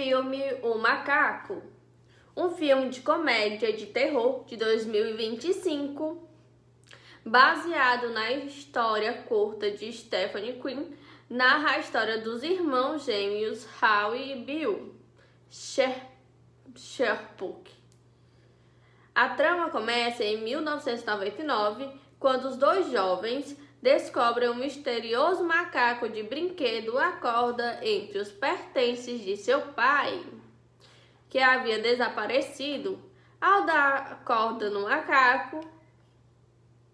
filme O Macaco, um filme de comédia de terror de 2025, baseado na história curta de Stephen King, narra a história dos irmãos gêmeos Howie e Bill Sherpook. A trama começa em 1999, quando os dois jovens descobrem um misterioso macaco de brinquedo acorda entre os pertences de seu pai, que havia desaparecido. Ao dar corda no macaco,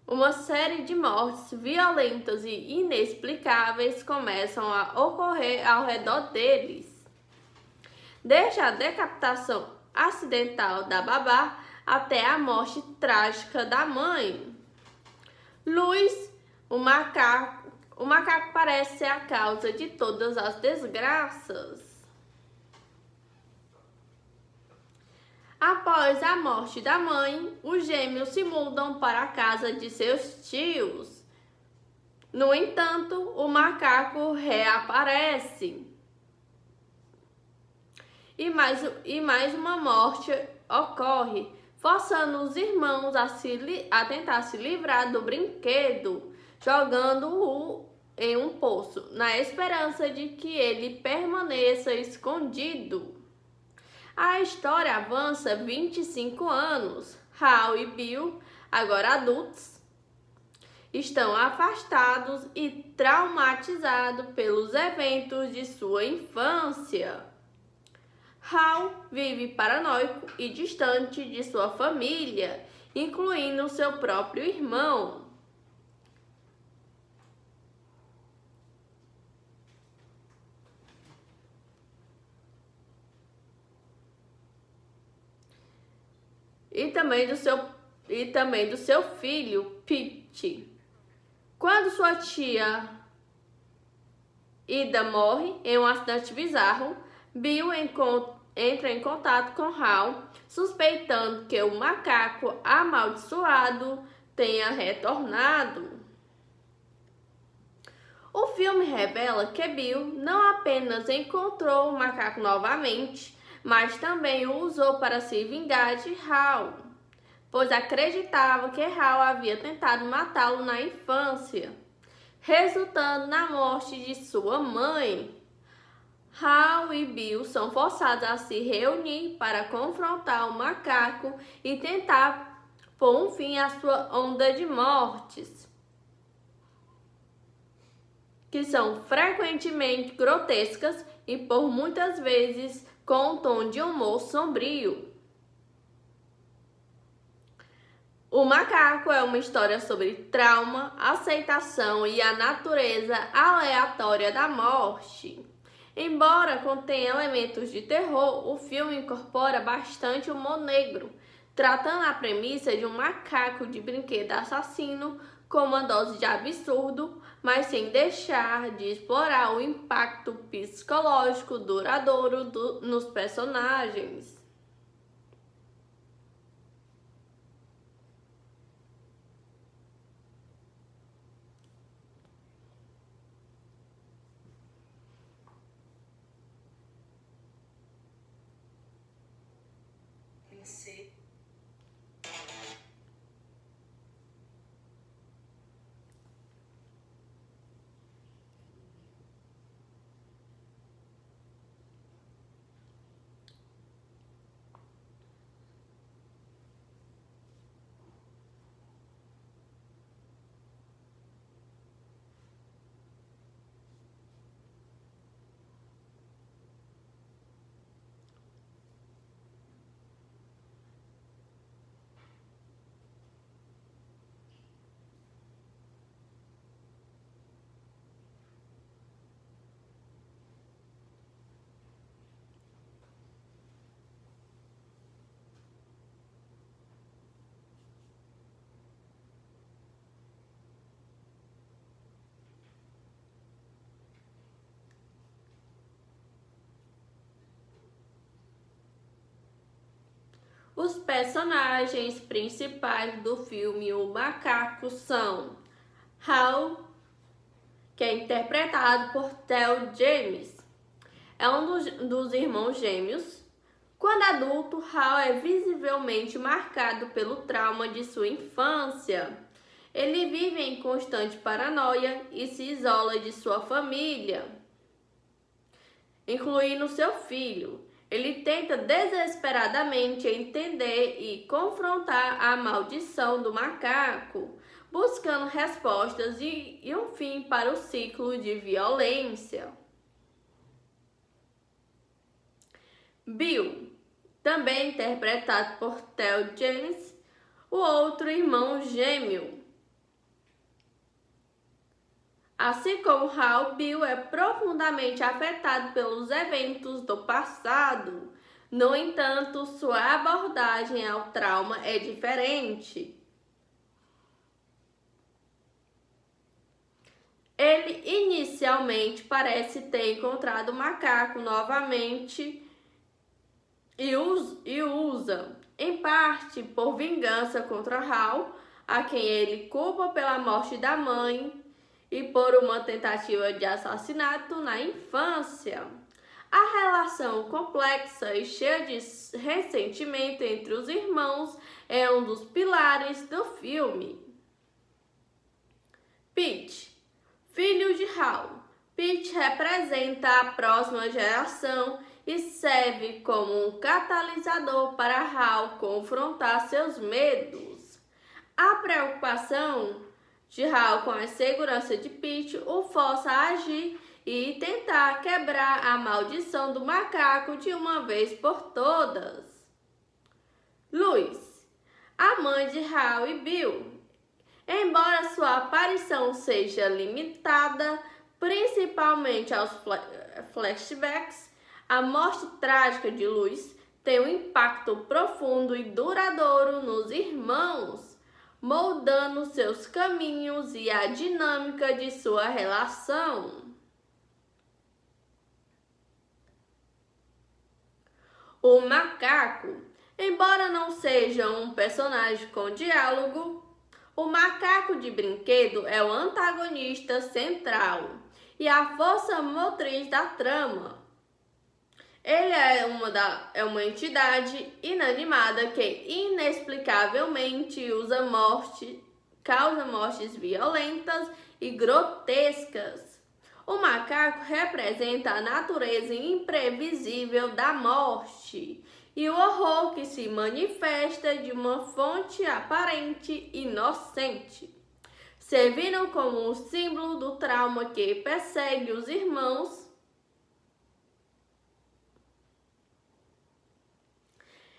uma série de mortes violentas e inexplicáveis começam a ocorrer ao redor deles. Desde a decapitação acidental da babá até a morte trágica da mãe. Luiz, o macaco parece ser a causa de todas as desgraças. Após a morte da mãe, os gêmeos se mudam para a casa de seus tios. No entanto, o macaco reaparece. E mais uma morte ocorre, forçando os irmãos a tentar se livrar do brinquedo, jogando-o em um poço, na esperança de que ele permaneça escondido. A história avança 25 anos. Hal e Bill, agora adultos, estão afastados e traumatizados pelos eventos de sua infância. Hal vive paranoico e distante de sua família, incluindo seu próprio irmão. E também do seu filho, Pete. Quando sua tia Ida morre em um acidente bizarro, Bill entra em contato com Hal, suspeitando que o macaco amaldiçoado tenha retornado. O filme revela que Bill não apenas encontrou o macaco novamente, mas também o usou para se vingar de Hal, pois acreditava que Hal havia tentado matá-lo na infância, resultando na morte de sua mãe. Hal e Bill são forçados a se reunir para confrontar o macaco e tentar pôr um fim à sua onda de mortes, que são frequentemente grotescas e por muitas vezes com um tom de humor sombrio. O Macaco é uma história sobre trauma, aceitação e a natureza aleatória da morte. Embora contenha elementos de terror, o filme incorpora bastante humor negro, tratando a premissa de um macaco de brinquedo assassino com uma dose de absurdo, mas sem deixar de explorar o impacto psicológico duradouro nos personagens. Os personagens principais do filme O Macaco são Hal, que é interpretado por Theo James, é um dos irmãos gêmeos. Quando adulto, Hal é visivelmente marcado pelo trauma de sua infância. Ele vive em constante paranoia e se isola de sua família, incluindo seu filho. Ele tenta desesperadamente entender e confrontar a maldição do macaco, buscando respostas e um fim para o ciclo de violência. Bill, também interpretado por Theo James, o outro irmão gêmeo. Assim como Hal, Bill é profundamente afetado pelos eventos do passado. No entanto, sua abordagem ao trauma é diferente. Ele inicialmente parece ter encontrado o macaco novamente e usa, em parte por vingança contra Hal, a quem ele culpa pela morte da mãe e por uma tentativa de assassinato na infância. A relação complexa e cheia de ressentimento entre os irmãos é um dos pilares do filme. Pete, filho de Hal. Pete representa a próxima geração e serve como um catalisador para Hal confrontar seus medos. A preocupação de Hal com a segurança de Pete o força a agir e tentar quebrar a maldição do macaco de uma vez por todas. Luz, a mãe de Hal e Bill. Embora sua aparição seja limitada, principalmente aos flashbacks, a morte trágica de Luz tem um impacto profundo e duradouro nos irmãos, moldando seus caminhos e a dinâmica de sua relação. O macaco, embora não seja um personagem com diálogo, o macaco de brinquedo é o antagonista central e a força motriz da trama. Ele é uma entidade inanimada que inexplicavelmente causa mortes violentas e grotescas. O macaco representa a natureza imprevisível da morte e o horror que se manifesta de uma fonte aparente inocente, servindo como um símbolo do trauma que persegue os irmãos.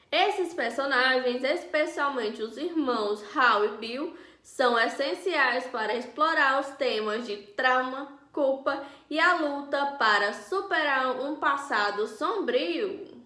Esses personagens, especialmente os irmãos Hal e Bill, são essenciais para explorar os temas de trauma, culpa e a luta para superar um passado sombrio.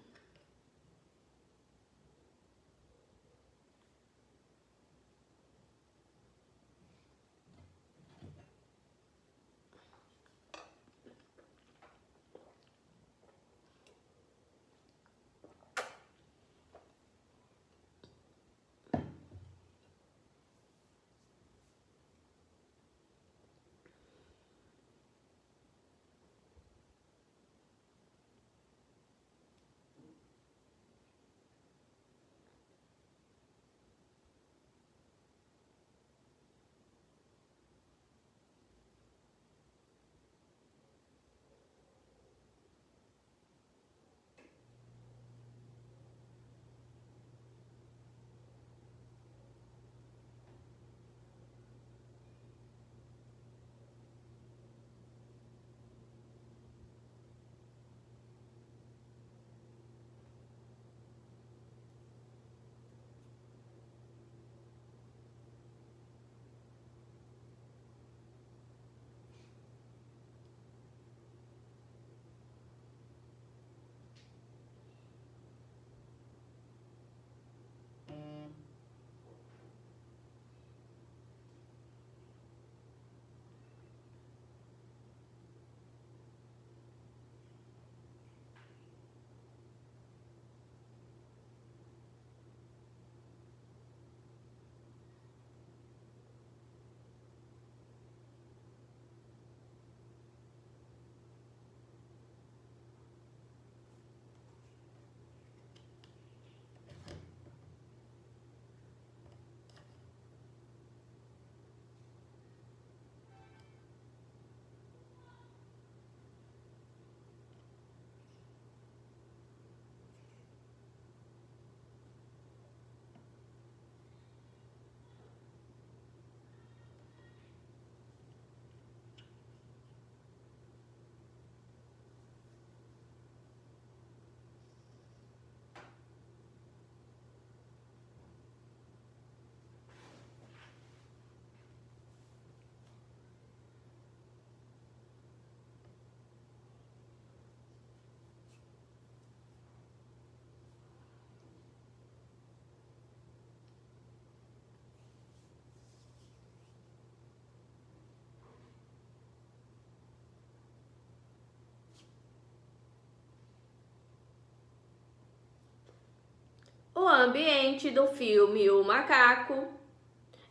ambiente do filme O Macaco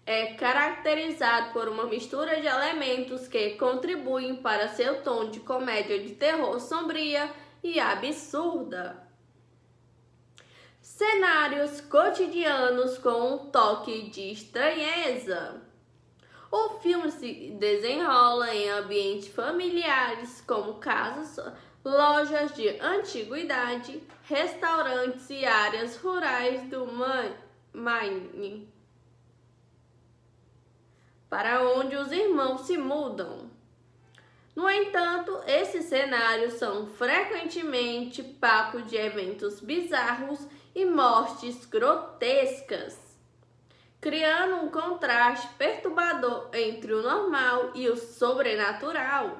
é caracterizado por uma mistura de elementos que contribuem para seu tom de comédia de terror sombria e absurda. Cenários cotidianos com um toque de estranheza. O filme se desenrola em ambientes familiares como casas, lojas de antiguidade, restaurantes e áreas rurais do Maine, para onde os irmãos se mudam. No entanto, esses cenários são frequentemente palco de eventos bizarros e mortes grotescas, criando um contraste perturbador entre o normal e o sobrenatural.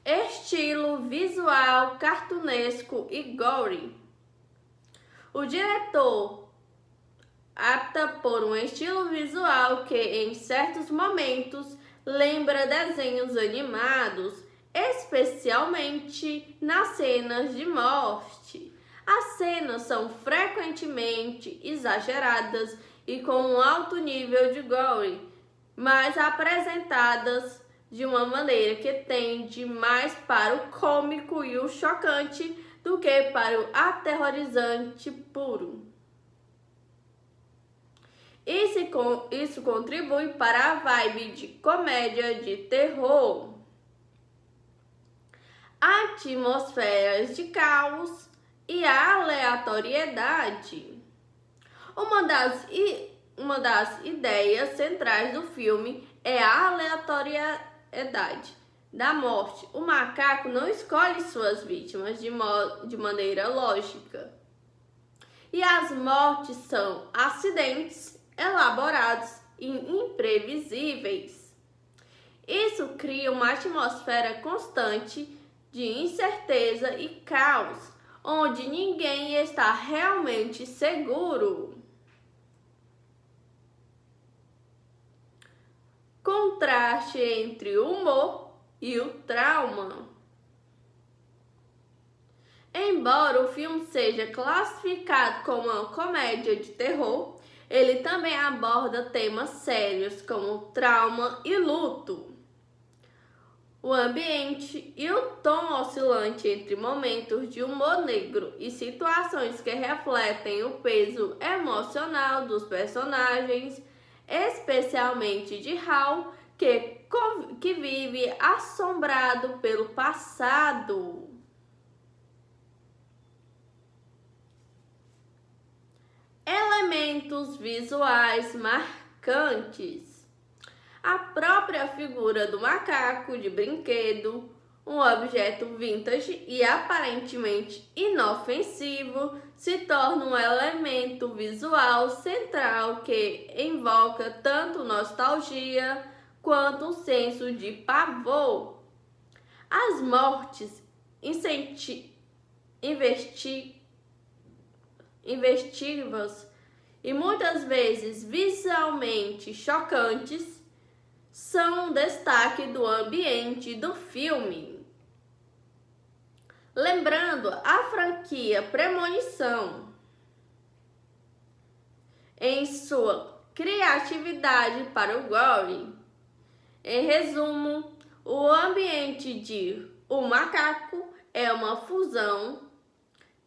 Estilo visual cartunesco e gore. O diretor opta por um estilo visual que, em certos momentos, lembra desenhos animados, especialmente nas cenas de morte. As cenas são frequentemente exageradas e com um alto nível de gore, mas apresentadas de uma maneira que tende mais para o cômico e o chocante do que para o aterrorizante puro. Isso contribui para a vibe de comédia de terror. Atmosferas de caos e aleatoriedade. Uma das ideias centrais do filme é a aleatoriedade da morte. O macaco não escolhe suas vítimas de maneira lógica. E as mortes são acidentes elaborados e imprevisíveis. Isso cria uma atmosfera constante de incerteza e caos, onde ninguém está realmente seguro. Contraste entre o humor e o trauma. Embora o filme seja classificado como uma comédia de terror, ele também aborda temas sérios como trauma e luto. O ambiente e o tom oscilante entre momentos de humor negro e situações que refletem o peso emocional dos personagens, especialmente de Hal, que vive assombrado pelo passado. Elementos visuais marcantes. A própria figura do macaco de brinquedo, um objeto vintage e aparentemente inofensivo, se torna um elemento visual central que invoca tanto nostalgia quanto um senso de pavor. As mortes investigativas e muitas vezes visualmente chocantes são um destaque do ambiente do filme. Lembrando a franquia Premonição, em sua criatividade para o gore. Em resumo, o ambiente de O Macaco é uma fusão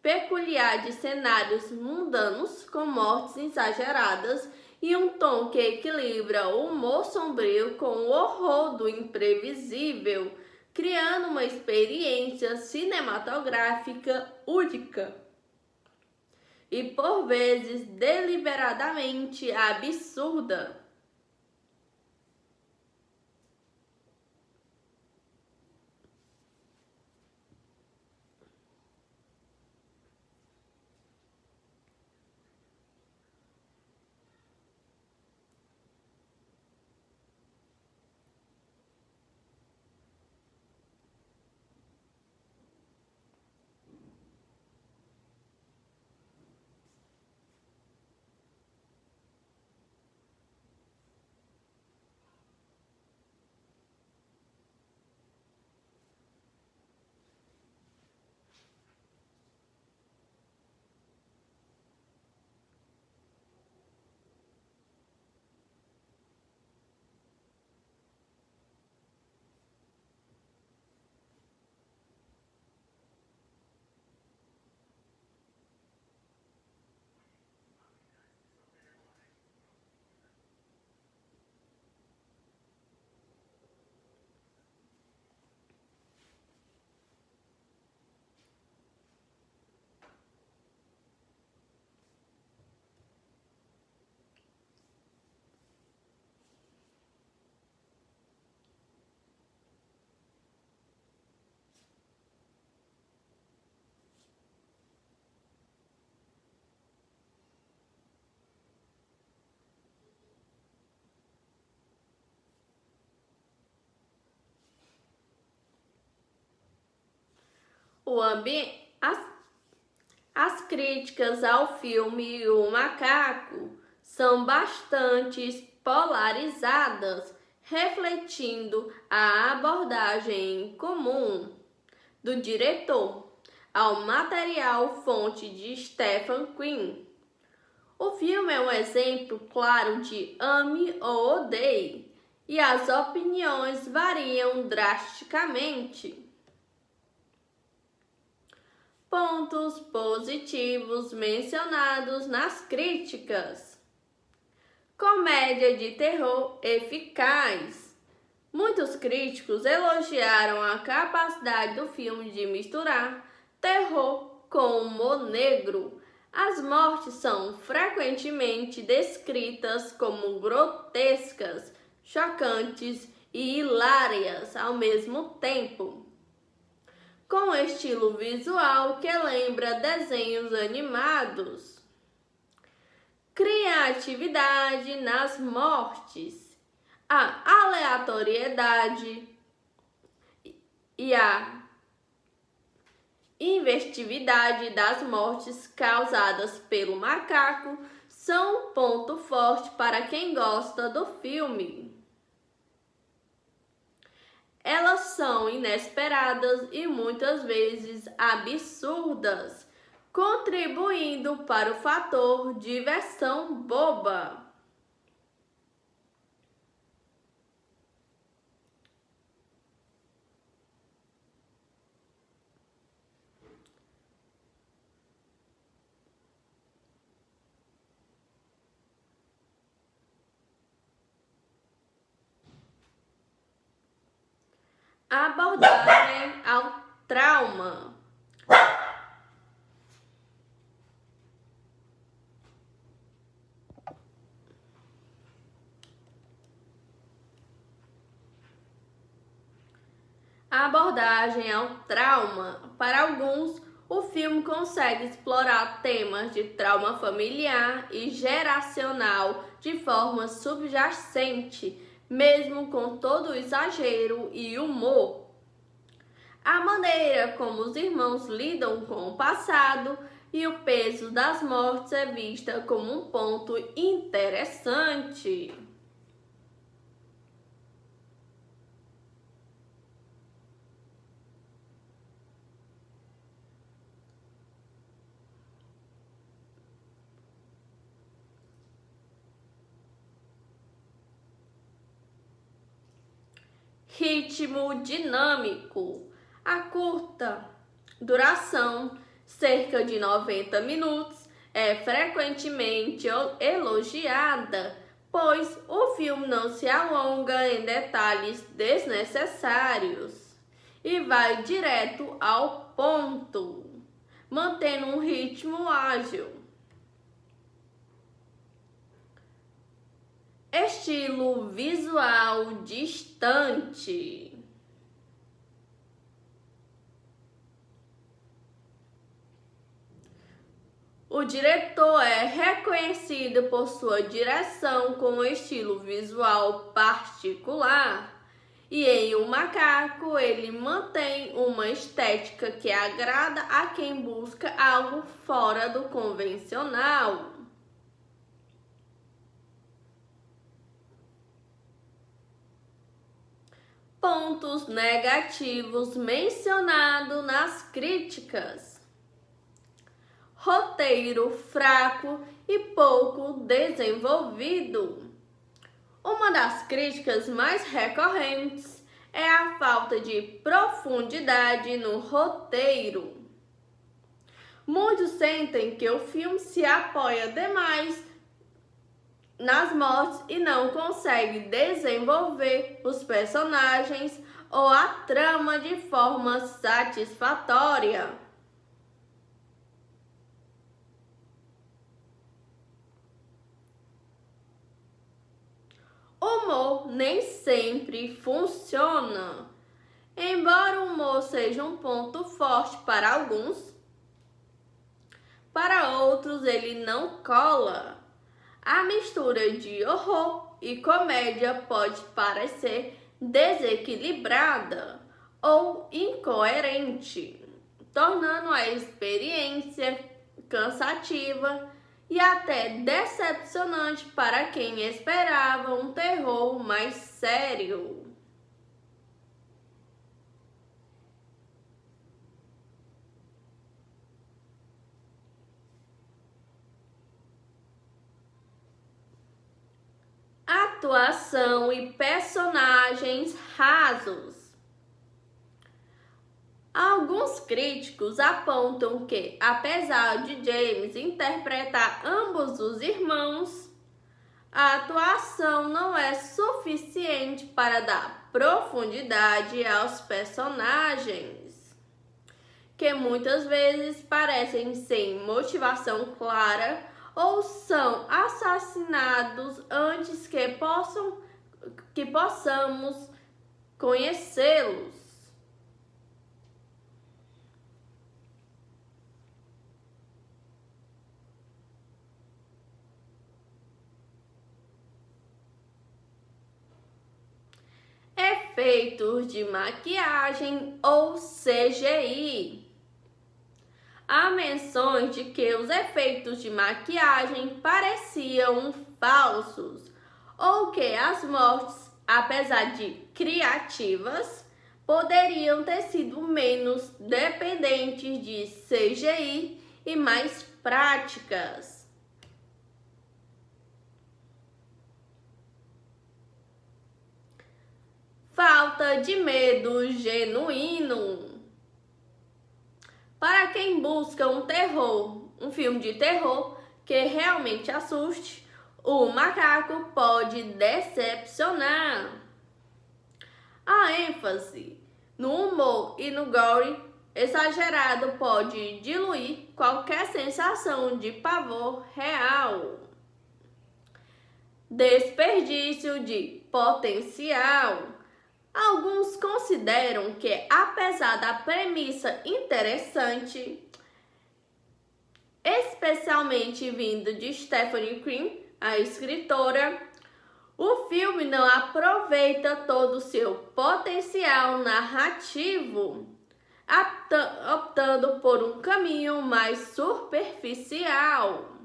peculiar de cenários mundanos com mortes exageradas e um tom que equilibra o humor sombrio com o horror do imprevisível, criando uma experiência cinematográfica única e, por vezes, deliberadamente absurda. As críticas ao filme O Macaco são bastante polarizadas, refletindo a abordagem comum do diretor ao material fonte de Stephen King. O filme é um exemplo claro de ame ou odeie, e as opiniões variam drasticamente. Pontos positivos mencionados nas críticas. Comédia de terror eficaz. Muitos críticos elogiaram a capacidade do filme de misturar terror com humor negro. As mortes são frequentemente descritas como grotescas, chocantes e hilárias ao mesmo tempo, com estilo visual que lembra desenhos animados. Criatividade nas mortes. A aleatoriedade e a inventividade das mortes causadas pelo macaco são um ponto forte para quem gosta do filme. Elas são inesperadas e muitas vezes absurdas, contribuindo para o fator diversão boba. Abordagem ao trauma. Para alguns, o filme consegue explorar temas de trauma familiar e geracional de forma subjacente, mesmo com todo o exagero e humor. A maneira como os irmãos lidam com o passado e o peso das mortes é vista como um ponto interessante. Ritmo dinâmico. A curta duração, cerca de 90 minutos, é frequentemente elogiada, pois o filme não se alonga em detalhes desnecessários e vai direto ao ponto, mantendo um ritmo ágil. Estilo visual distante. O diretor é reconhecido por sua direção com um estilo visual particular, e em O Macaco ele mantém uma estética que agrada a quem busca algo fora do convencional. Pontos negativos mencionados nas críticas. Roteiro fraco e pouco desenvolvido. Uma das críticas mais recorrentes é a falta de profundidade no roteiro. Muitos sentem que o filme se apoia demais nas mortes e não consegue desenvolver os personagens ou a trama de forma satisfatória. O humor nem sempre funciona. Embora o humor seja um ponto forte para alguns, para outros ele não cola. A mistura de horror e comédia pode parecer desequilibrada ou incoerente, tornando a experiência cansativa e até decepcionante para quem esperava um terror mais sério. Atuação e personagens rasos. Alguns críticos apontam que, apesar de James interpretar ambos os irmãos, a atuação não é suficiente para dar profundidade aos personagens, que muitas vezes parecem sem motivação clara ou são assassinados antes que possamos conhecê-los. Efeitos de maquiagem ou CGI. Há menções de que os efeitos de maquiagem pareciam falsos ou que as mortes, apesar de criativas, poderiam ter sido menos dependentes de CGI e mais práticas. Falta de medo genuíno. Para quem busca um filme de terror que realmente assuste, o Macaco pode decepcionar. A ênfase no humor e no gore exagerado pode diluir qualquer sensação de pavor real. Desperdício de potencial. Alguns consideram que, apesar da premissa interessante, especialmente vindo de Stephen King, a escritora, o filme não aproveita todo o seu potencial narrativo, optando por um caminho mais superficial.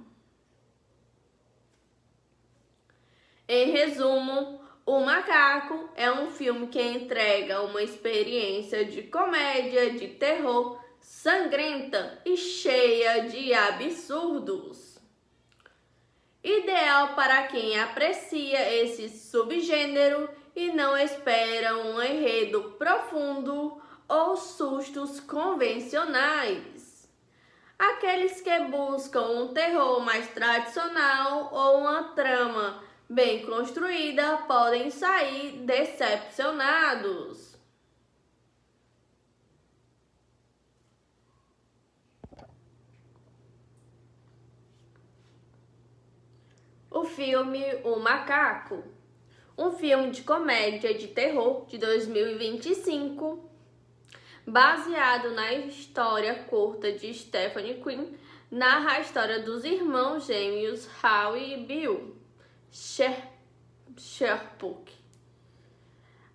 Em resumo, O Macaco é um filme que entrega uma experiência de comédia de terror sangrenta e cheia de absurdos. Ideal para quem aprecia esse subgênero e não espera um enredo profundo ou sustos convencionais. Aqueles que buscam um terror mais tradicional ou uma trama bem construída podem sair decepcionados. O filme O Macaco, um filme de comédia de terror de 2025, baseado na história curta de Stephen King, narra a história dos irmãos gêmeos Howie e Bill Sherpook.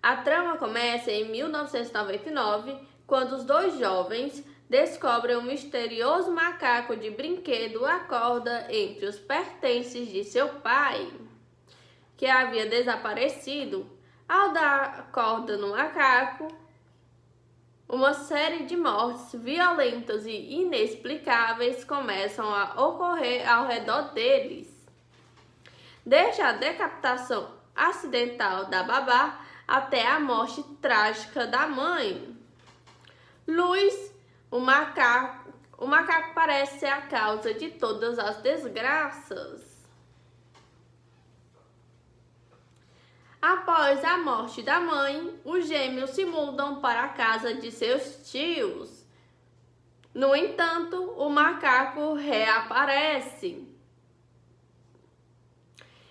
A trama começa em 1999, quando os dois jovens descobrem um misterioso macaco de brinquedo acorda entre os pertences de seu pai, que havia desaparecido. Ao dar corda no macaco, uma série de mortes violentas e inexplicáveis começam a ocorrer ao redor deles. Desde a decapitação acidental da babá até a morte trágica da mãe. Luiz, o macaco parece ser a causa de todas as desgraças. Após a morte da mãe, os gêmeos se mudam para a casa de seus tios. No entanto, o macaco reaparece.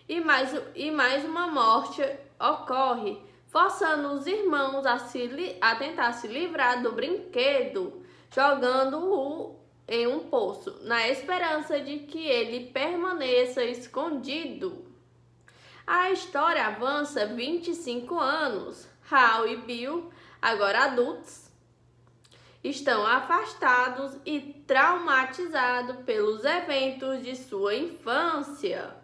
E mais uma morte ocorre, forçando os irmãos a tentar se livrar do brinquedo, jogando-o em um poço, na esperança de que ele permaneça escondido. A história avança 25 anos. Hal e Bill, agora adultos, estão afastados e traumatizados pelos eventos de sua infância.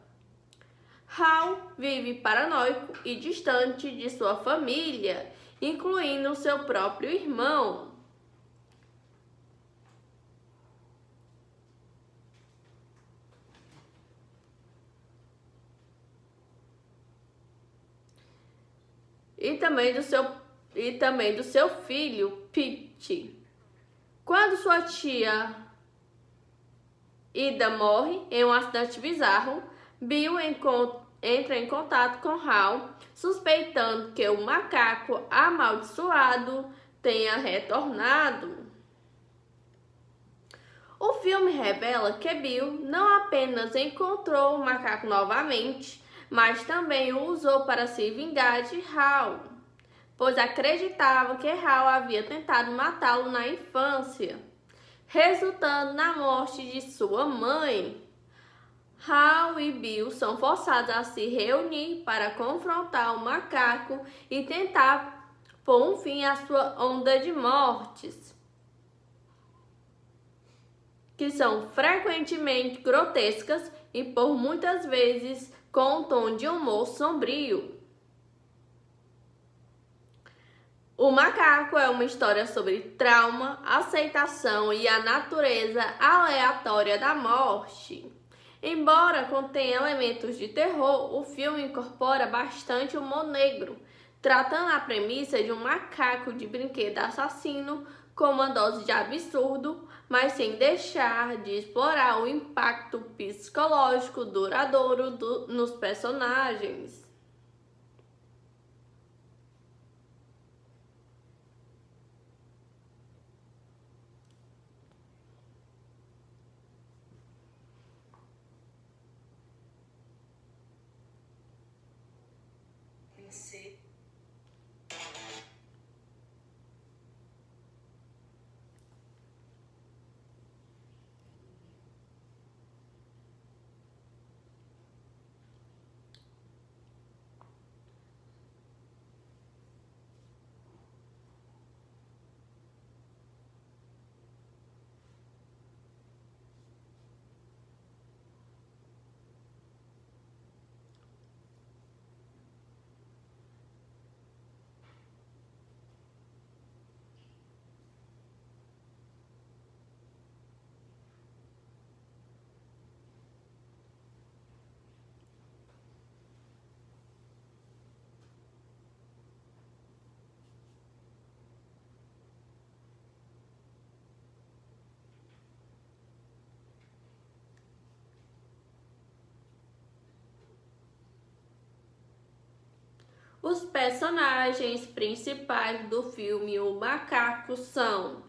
Hal vive paranoico e distante de sua família, incluindo seu próprio irmão. E também do seu filho, Pete. Quando sua tia Ida morre em um acidente bizarro, Bill entra em contato com Hal, suspeitando que o macaco amaldiçoado tenha retornado. O filme revela que Bill não apenas encontrou o macaco novamente, mas também o usou para se vingar de Hal, pois acreditava que Hal havia tentado matá-lo na infância, resultando na morte de sua mãe. Hal e Bill são forçados a se reunir para confrontar o macaco e tentar pôr um fim à sua onda de mortes, que são frequentemente grotescas e por muitas vezes com um tom de humor sombrio. O Macaco é uma história sobre trauma, aceitação e a natureza aleatória da morte. Embora contenha elementos de terror, o filme incorpora bastante humor negro, tratando a premissa de um macaco de brinquedo assassino com uma dose de absurdo, mas sem deixar de explorar o impacto psicológico duradouro nos personagens. Os personagens principais do filme O Macaco são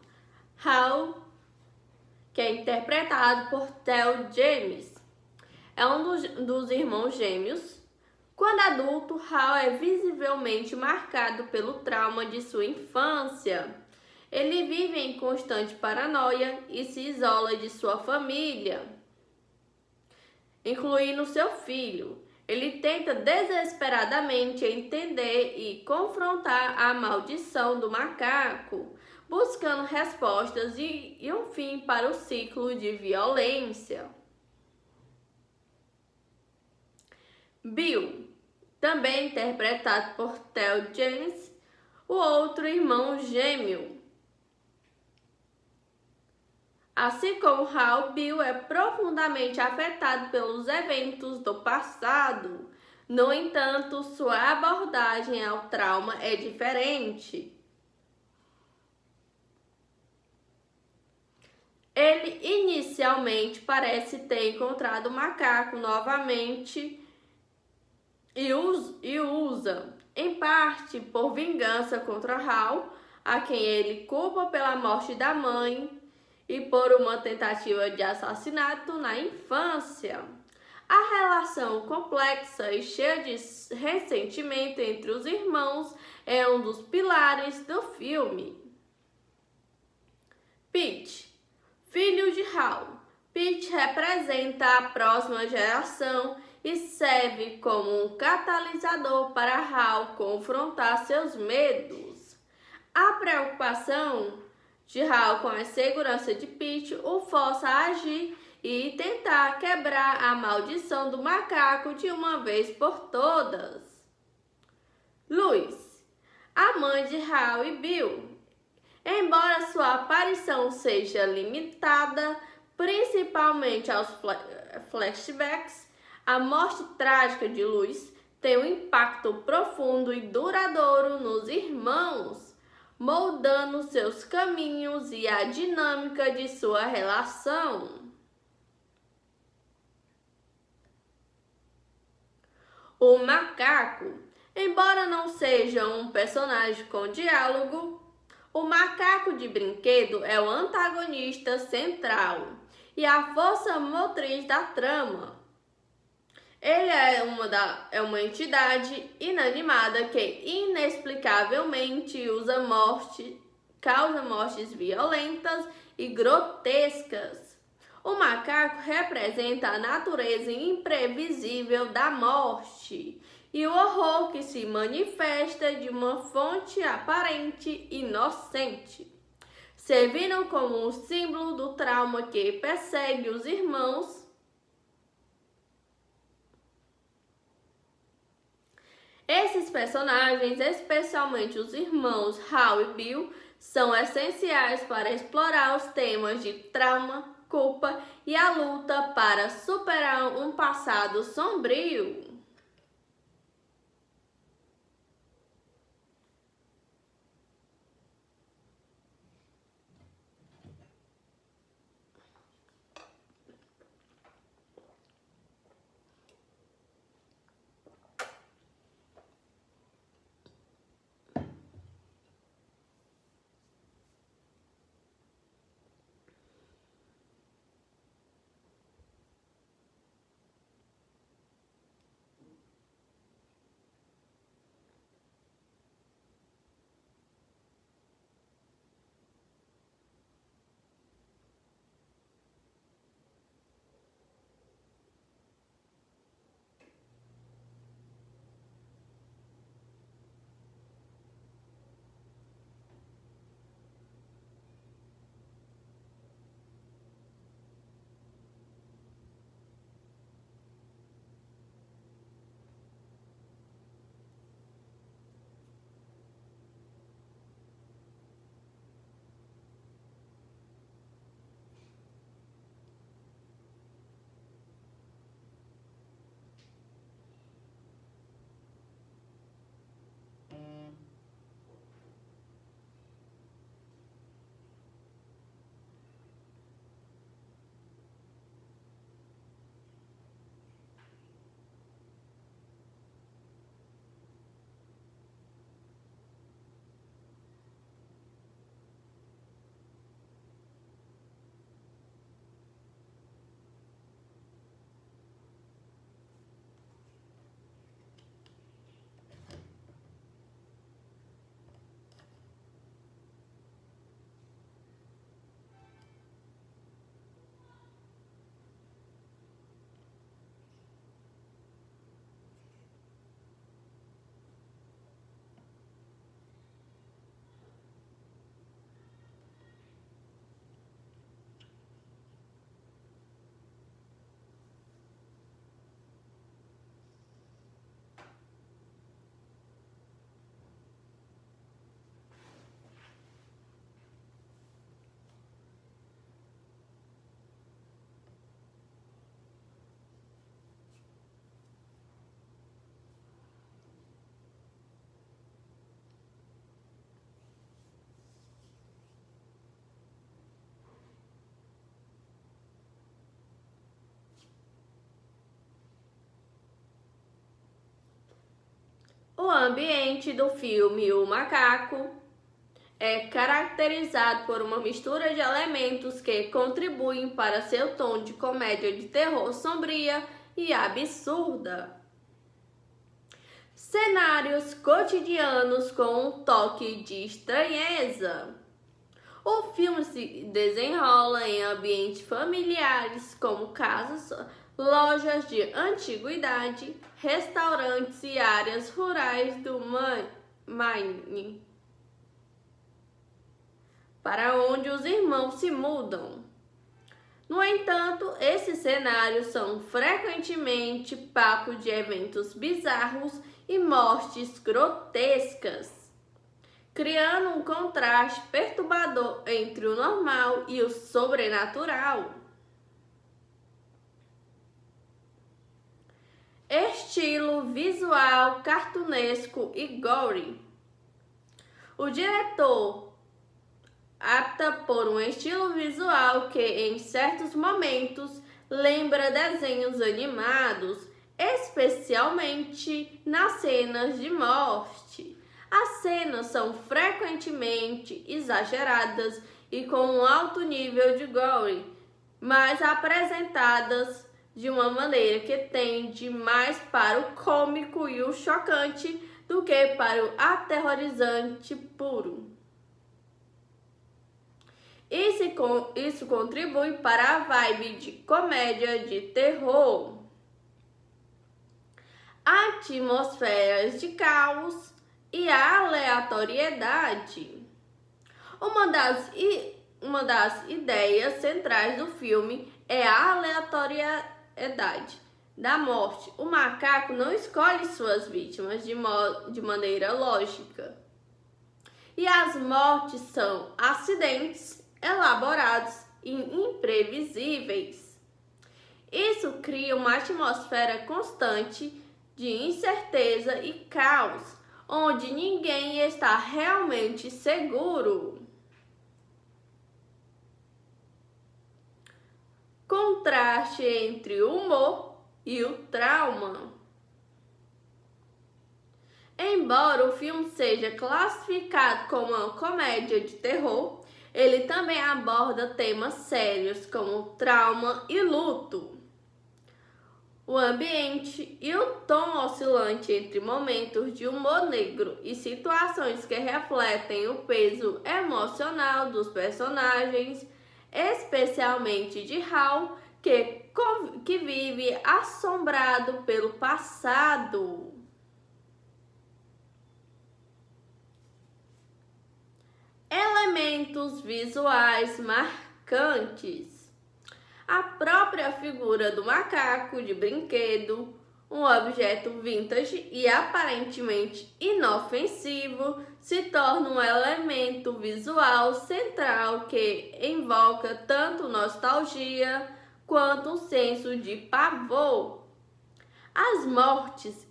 Hal, que é interpretado por Theo James, é um dos irmãos gêmeos. Quando adulto, Hal é visivelmente marcado pelo trauma de sua infância. Ele vive em constante paranoia e se isola de sua família, incluindo seu filho. Ele tenta desesperadamente entender e confrontar a maldição do macaco, buscando respostas e um fim para o ciclo de violência. Bill, também interpretado por Theo James, o outro irmão gêmeo. Assim como Hal, Bill é profundamente afetado pelos eventos do passado. No entanto, sua abordagem ao trauma é diferente. Ele inicialmente parece ter encontrado o macaco novamente e usa, em parte por vingança contra Hal, a quem ele culpa pela morte da mãe, e por uma tentativa de assassinato na infância. A relação complexa e cheia de ressentimento entre os irmãos é um dos pilares do filme. Pete, filho de Hal. Pete representa a próxima geração e serve como um catalisador para Hal confrontar seus medos. A preocupação de Hal, com a segurança de Pete, o força a agir e tentar quebrar a maldição do macaco de uma vez por todas. Lois, a mãe de Hal e Bill. Embora sua aparição seja limitada, principalmente aos flashbacks, a morte trágica de Lois tem um impacto profundo e duradouro nos irmãos, moldando seus caminhos e a dinâmica de sua relação. O macaco, embora não seja um personagem com diálogo, o macaco de brinquedo é o antagonista central e a força motriz da trama. Ele é uma entidade inanimada que inexplicavelmente causa mortes violentas e grotescas. O macaco representa a natureza imprevisível da morte e o horror que se manifesta de uma fonte aparente inocente, servindo como um símbolo do trauma que persegue os irmãos. Esses personagens, especialmente os irmãos Hal e Bill, são essenciais para explorar os temas de trauma, culpa e a luta para superar um passado sombrio. O ambiente do filme O Macaco é caracterizado por uma mistura de elementos que contribuem para seu tom de comédia de terror sombria e absurda. Cenários cotidianos com um toque de estranheza. O filme se desenrola em ambientes familiares como casas, lojas de antiguidade, restaurantes e áreas rurais do Maine. para onde os irmãos se mudam. No entanto, esses cenários são frequentemente papos de eventos bizarros e mortes grotescas, criando um contraste perturbador entre o normal e o sobrenatural. Estilo visual cartunesco e gore. O diretor opta por um estilo visual que, em certos momentos, lembra desenhos animados, especialmente nas cenas de morte. As cenas são frequentemente exageradas e com um alto nível de gore, mas apresentadas de uma maneira que tende mais para o cômico e o chocante do que para o aterrorizante puro. Isso contribui para a vibe de comédia de terror. Atmosferas de caos e aleatoriedade. Uma das ideias centrais do filme é a aleatoriedade da morte. O macaco não escolhe suas vítimas de maneira lógica. E as mortes são acidentes elaborados e imprevisíveis. Isso cria uma atmosfera constante de incerteza e caos, onde ninguém está realmente seguro. Contraste entre o humor e o trauma. Embora o filme seja classificado como uma comédia de terror, ele também aborda temas sérios como trauma e luto. O ambiente e o tom oscilante entre momentos de humor negro e situações que refletem o peso emocional dos personagens, especialmente de Hal, que vive assombrado pelo passado. Elementos visuais marcantes. A própria figura do macaco de brinquedo, um objeto vintage e aparentemente inofensivo, se torna um elemento visual central que invoca tanto nostalgia quanto um senso de pavor. As mortes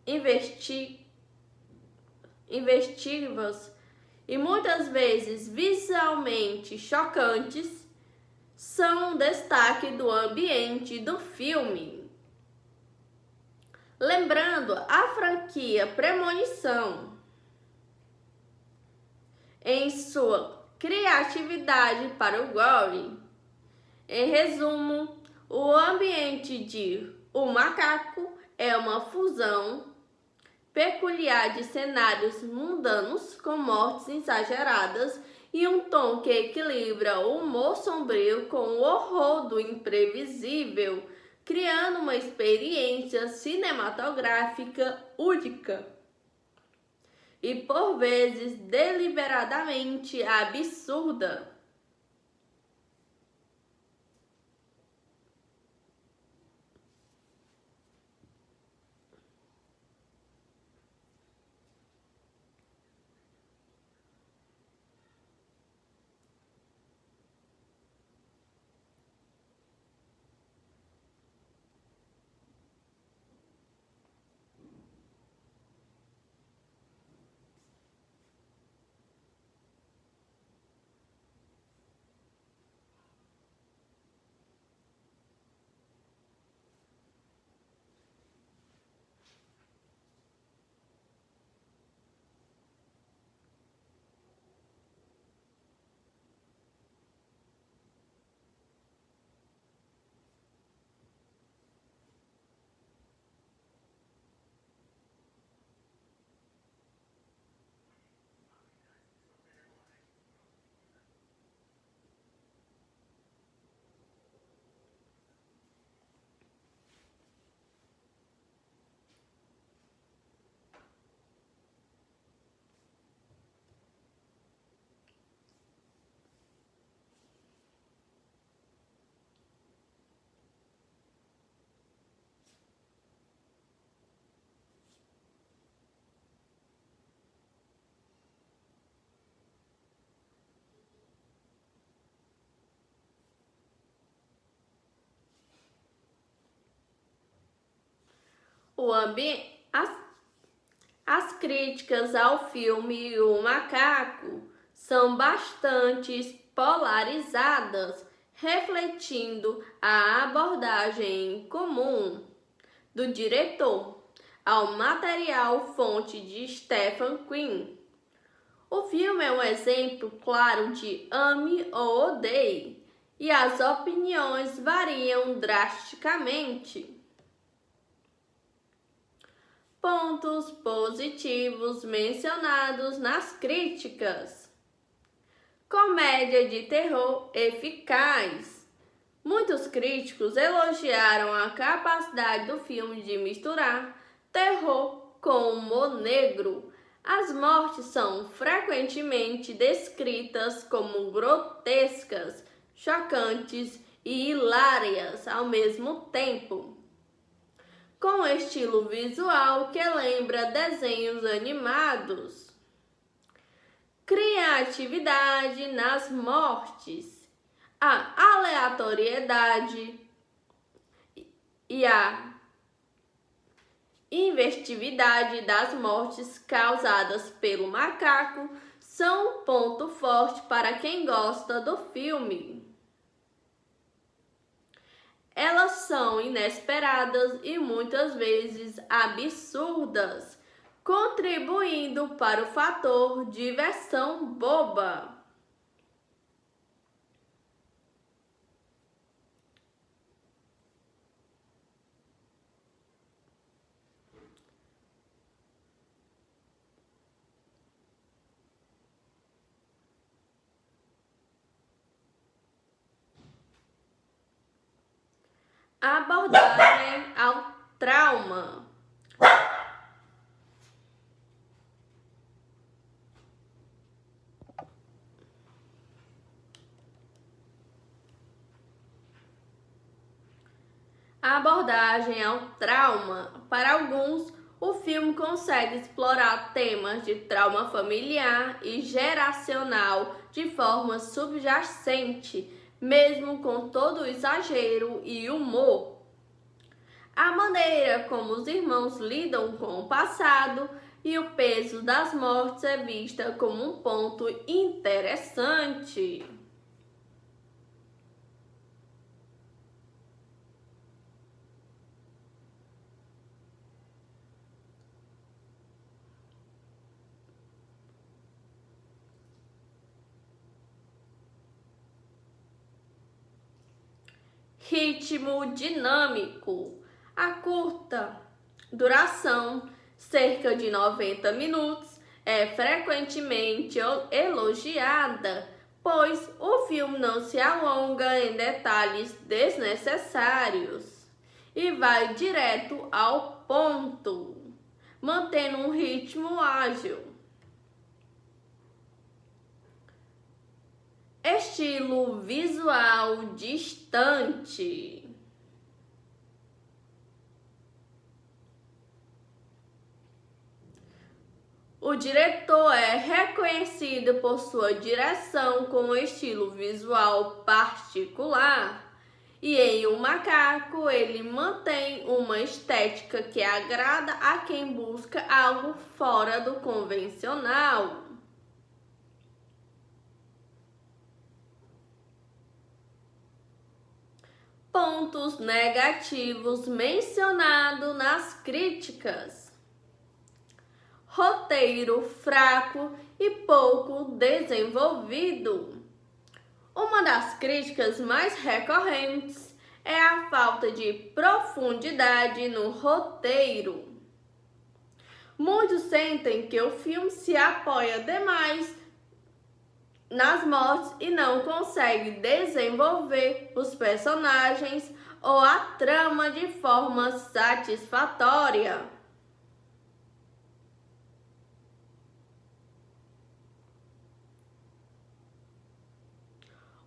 investigativas e muitas vezes visualmente chocantes são um destaque do ambiente do filme. Lembrando a franquia Premonição, em sua criatividade para o gore. Em resumo, o ambiente de O Macaco é uma fusão peculiar de cenários mundanos com mortes exageradas e um tom que equilibra o humor sombrio com o horror do imprevisível, criando uma experiência cinematográfica única e por vezes deliberadamente absurda. As críticas ao filme O Macaco são bastante polarizadas, refletindo a abordagem comum do diretor ao material fonte de Stephen King. O filme é um exemplo claro de ame ou odeie, e as opiniões variam drasticamente. Pontos positivos mencionados nas críticas. Comédia de terror eficaz. Muitos críticos elogiaram a capacidade do filme de misturar terror com humor negro. As mortes são frequentemente descritas como grotescas, chocantes e hilárias ao mesmo tempo, com estilo visual que lembra desenhos animados. Criatividade nas mortes. A aleatoriedade e a inventividade das mortes causadas pelo macaco são um ponto forte para quem gosta do filme. Elas são inesperadas e muitas vezes absurdas, contribuindo para o fator diversão boba. Abordagem ao trauma. Para alguns, o filme consegue explorar temas de trauma familiar e geracional de forma subjacente, mesmo com todo o exagero e humor. A maneira como os irmãos lidam com o passado e o peso das mortes é vista como um ponto interessante. Ritmo dinâmico. A curta duração, cerca de 90 minutos, é frequentemente elogiada, pois o filme não se alonga em detalhes desnecessários e vai direto ao ponto, mantendo um ritmo ágil. Estilo visual distante. O diretor é reconhecido por sua direção com um estilo visual particular, e em O Macaco ele mantém uma estética que agrada a quem busca algo fora do convencional. Pontos negativos mencionados nas críticas. Roteiro fraco e pouco desenvolvido. Uma das críticas mais recorrentes é a falta de profundidade no roteiro. Muitos sentem que o filme se apoia demais nas mortes e não consegue desenvolver os personagens ou a trama de forma satisfatória.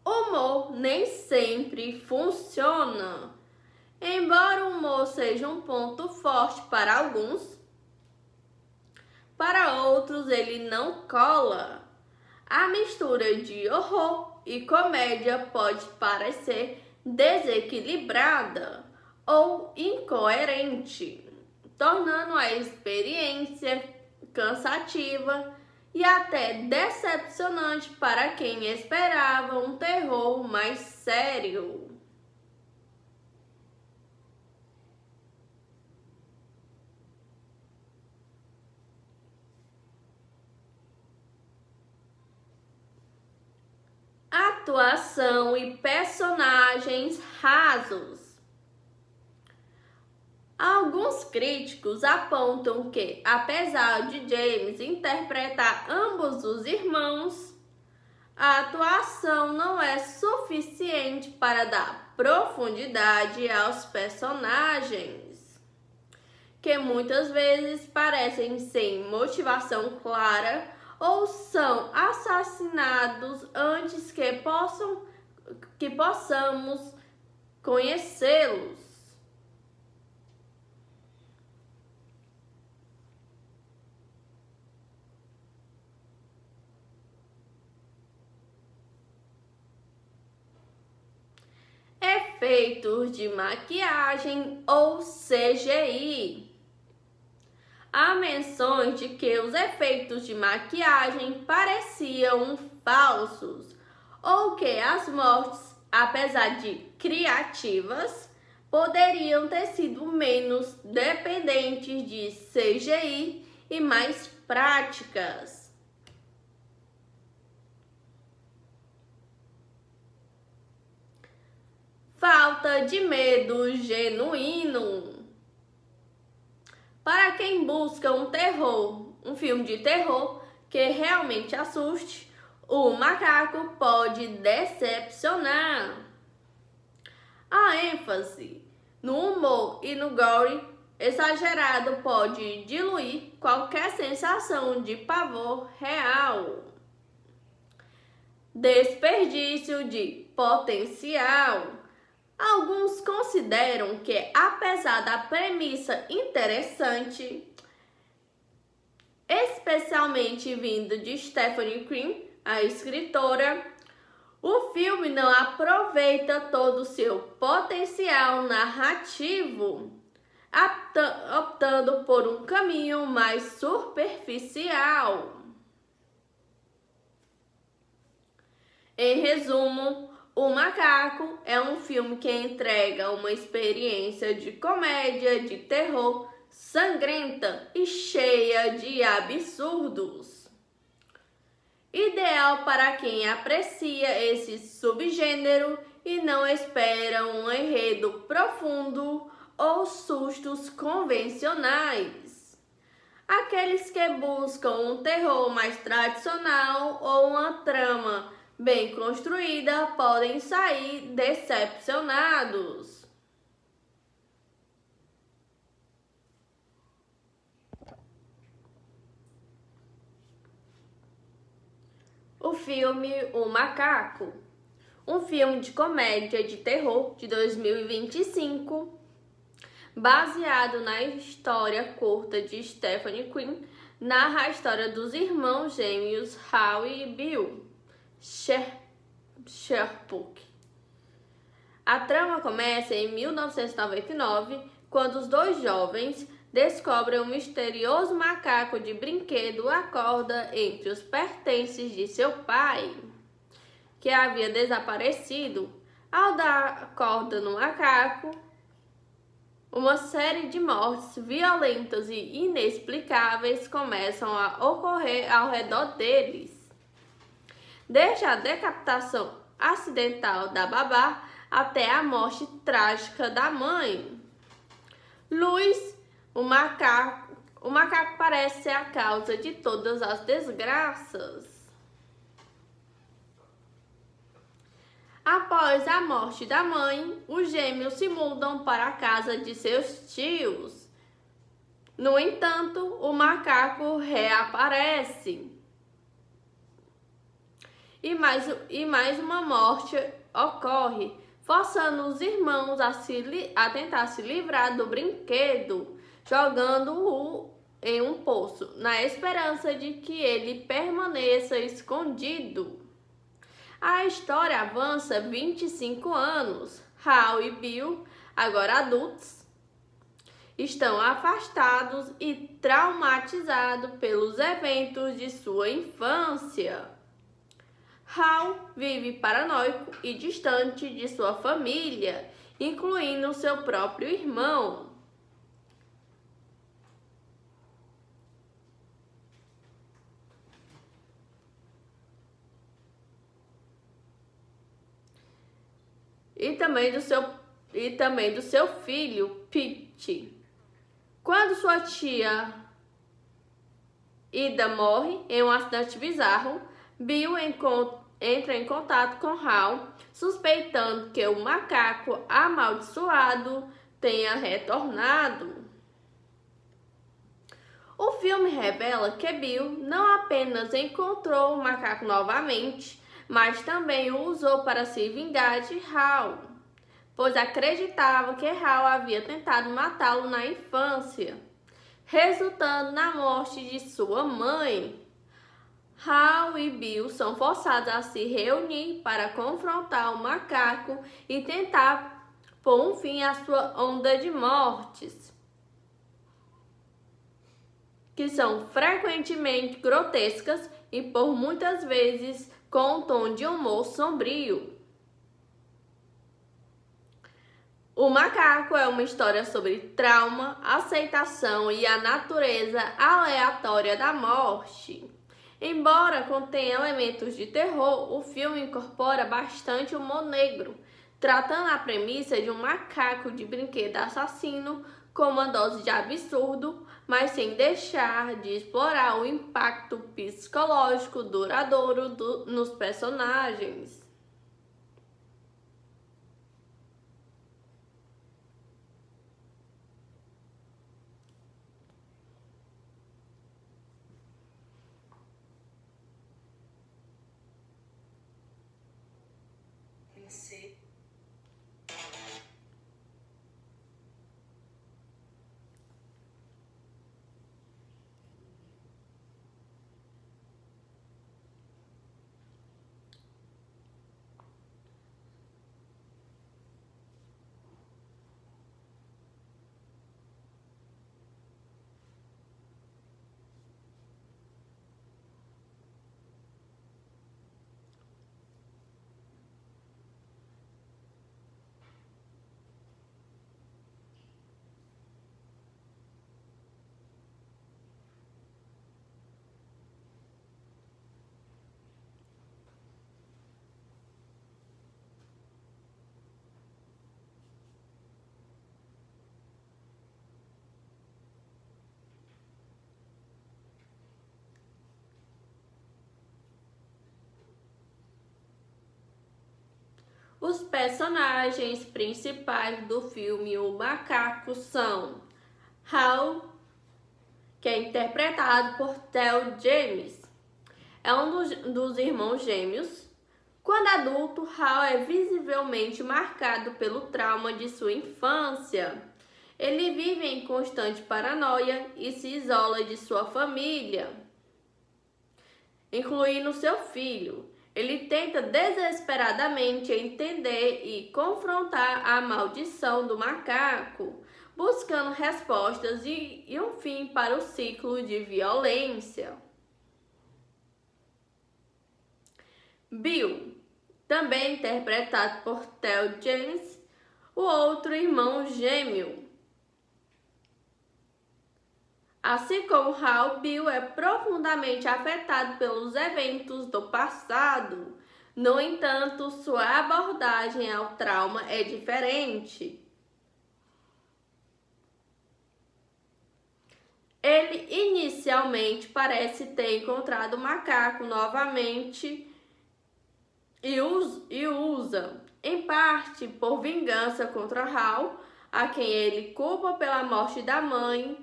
O humor nem sempre funciona. Embora o humor seja um ponto forte para alguns, para outros ele não cola. A mistura de horror e comédia pode parecer desequilibrada ou incoerente, tornando a experiência cansativa e até decepcionante para quem esperava um terror mais sério. Atuação e personagens rasos. Alguns críticos apontam que, apesar de James interpretar ambos os irmãos, a atuação não é suficiente para dar profundidade aos personagens, que muitas vezes parecem sem motivação clara ou são assassinados antes que possamos conhecê-los. Efeitos de maquiagem ou CGI. Há menções de que os efeitos de maquiagem pareciam falsos ou que as mortes, apesar de criativas, poderiam ter sido menos dependentes de CGI e mais práticas. Falta de medo genuíno. Para quem busca um filme de terror que realmente assuste, O Macaco pode decepcionar. A ênfase no humor e no gore exagerado pode diluir qualquer sensação de pavor real. Desperdício de potencial. Alguns consideram que, apesar da premissa interessante, especialmente vindo de Stephen King, a escritora, o filme não aproveita todo o seu potencial narrativo, optando por um caminho mais superficial. Em resumo, O Macaco é um filme que entrega uma experiência de comédia de terror sangrenta e cheia de absurdos. Ideal para quem aprecia esse subgênero e não espera um enredo profundo ou sustos convencionais. Aqueles que buscam um terror mais tradicional ou uma trama bem construída podem sair decepcionados. O filme O Macaco, um filme de comédia de terror de 2025, baseado na história curta de Stephen King, narra a história dos irmãos gêmeos Howie e Bill Sherpook. A trama começa em 1999, quando os dois jovens descobrem um misterioso macaco de brinquedo acorda entre os pertences de seu pai, que havia desaparecido. Ao dar corda no macaco, uma série de mortes violentas e inexplicáveis começam a ocorrer ao redor deles. Desde a decapitação acidental da babá até a morte trágica da mãe. Louis, o macaco parece ser a causa de todas as desgraças. Após a morte da mãe, os gêmeos se mudam para a casa de seus tios. No entanto, o macaco reaparece. E mais uma morte ocorre, forçando os irmãos a tentar se livrar do brinquedo, jogando-o em um poço, na esperança de que ele permaneça escondido. A história avança 25 anos. Hal e Bill, agora adultos, estão afastados e traumatizados pelos eventos de sua infância. Hal vive paranoico e distante de sua família, incluindo seu próprio irmão. E também do seu filho, Pete. Quando sua tia Ida morre em um acidente bizarro, Bill entra em contato com Hal, suspeitando que o macaco amaldiçoado tenha retornado. O filme revela que Bill não apenas encontrou o macaco novamente, mas também o usou para se vingar de Hal, pois acreditava que Hal havia tentado matá-lo na infância, resultando na morte de sua mãe. Hal e Bill são forçados a se reunir para confrontar o macaco e tentar pôr um fim à sua onda de mortes, que são frequentemente grotescas e por muitas vezes com um tom de humor sombrio. O Macaco é uma história sobre trauma, aceitação e a natureza aleatória da morte. Embora contenha elementos de terror, o filme incorpora bastante humor negro, tratando a premissa de um macaco de brinquedo assassino com uma dose de absurdo, mas sem deixar de explorar o impacto psicológico duradouro nos personagens. Os personagens principais do filme O Macaco são Hal, que é interpretado por Theo James, é um dos irmãos gêmeos. Quando adulto, Hal é visivelmente marcado pelo trauma de sua infância. Ele vive em constante paranoia e se isola de sua família, incluindo seu filho. Ele tenta desesperadamente entender e confrontar a maldição do macaco, buscando respostas e um fim para o ciclo de violência. Bill, também interpretado por Theo James, o outro irmão gêmeo. Assim como Hal, Bill é profundamente afetado pelos eventos do passado. No entanto, sua abordagem ao trauma é diferente. Ele inicialmente parece ter encontrado o macaco novamente e usa, em parte por vingança contra Hal, a quem ele culpa pela morte da mãe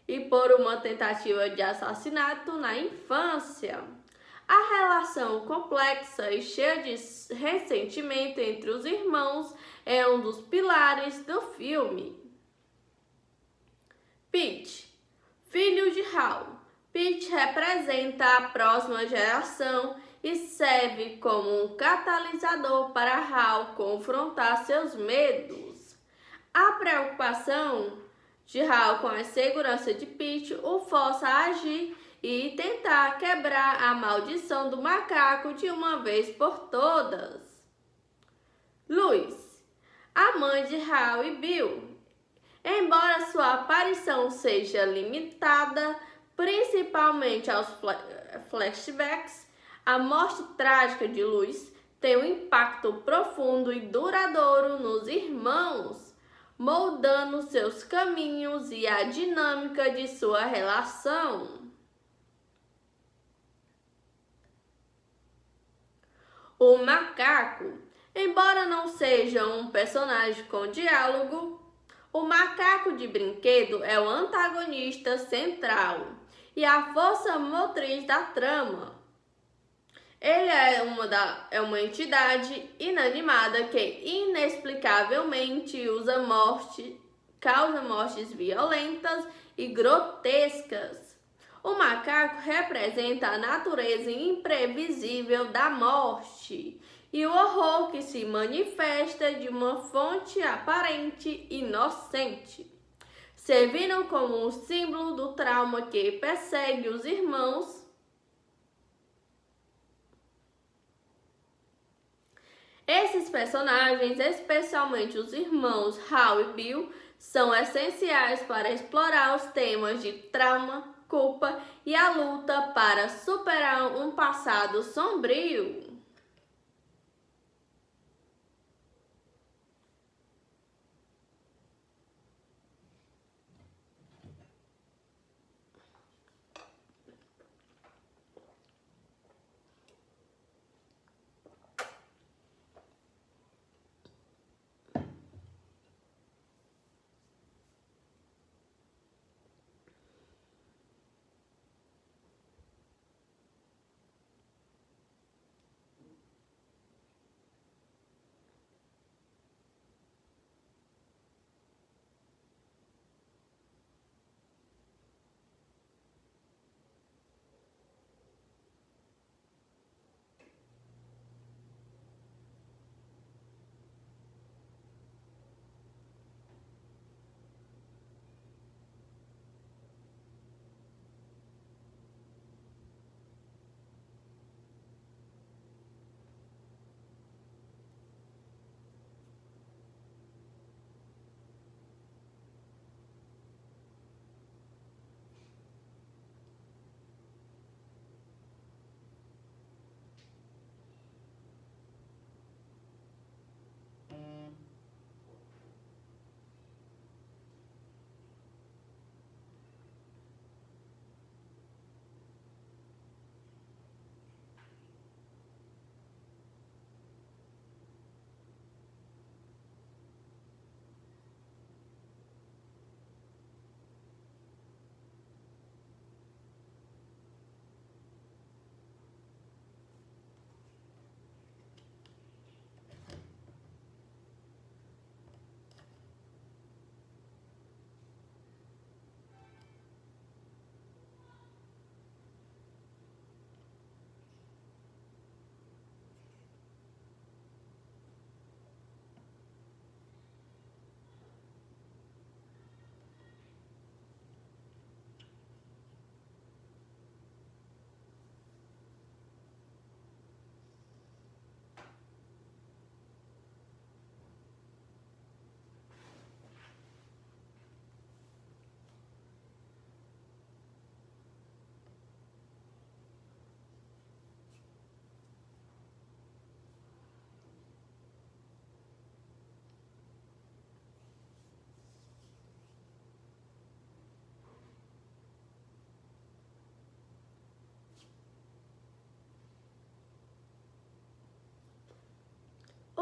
e por uma tentativa de assassinato na infância. A relação complexa e cheia de ressentimento entre os irmãos é um dos pilares do filme. Pete, filho de Hal. Pete representa a próxima geração e serve como um catalisador para Hal confrontar seus medos. A preocupação de Hal com a segurança de Pete o força a agir e tentar quebrar a maldição do macaco de uma vez por todas. Luz, a mãe de Hal e Bill. Embora sua aparição seja limitada principalmente aos flashbacks, a morte trágica de Luz tem um impacto profundo e duradouro nos irmãos, moldando seus caminhos e a dinâmica de sua relação. O macaco, embora não seja um personagem com diálogo, o macaco de brinquedo é o antagonista central e a força motriz da trama. Ele é uma entidade inanimada que inexplicavelmente causa mortes violentas e grotescas. O macaco representa a natureza imprevisível da morte e o horror que se manifesta de uma fonte aparente inocente, servindo como um símbolo do trauma que persegue os irmãos. Esses personagens, especialmente os irmãos Hal e Bill, são essenciais para explorar os temas de trauma, culpa e a luta para superar um passado sombrio.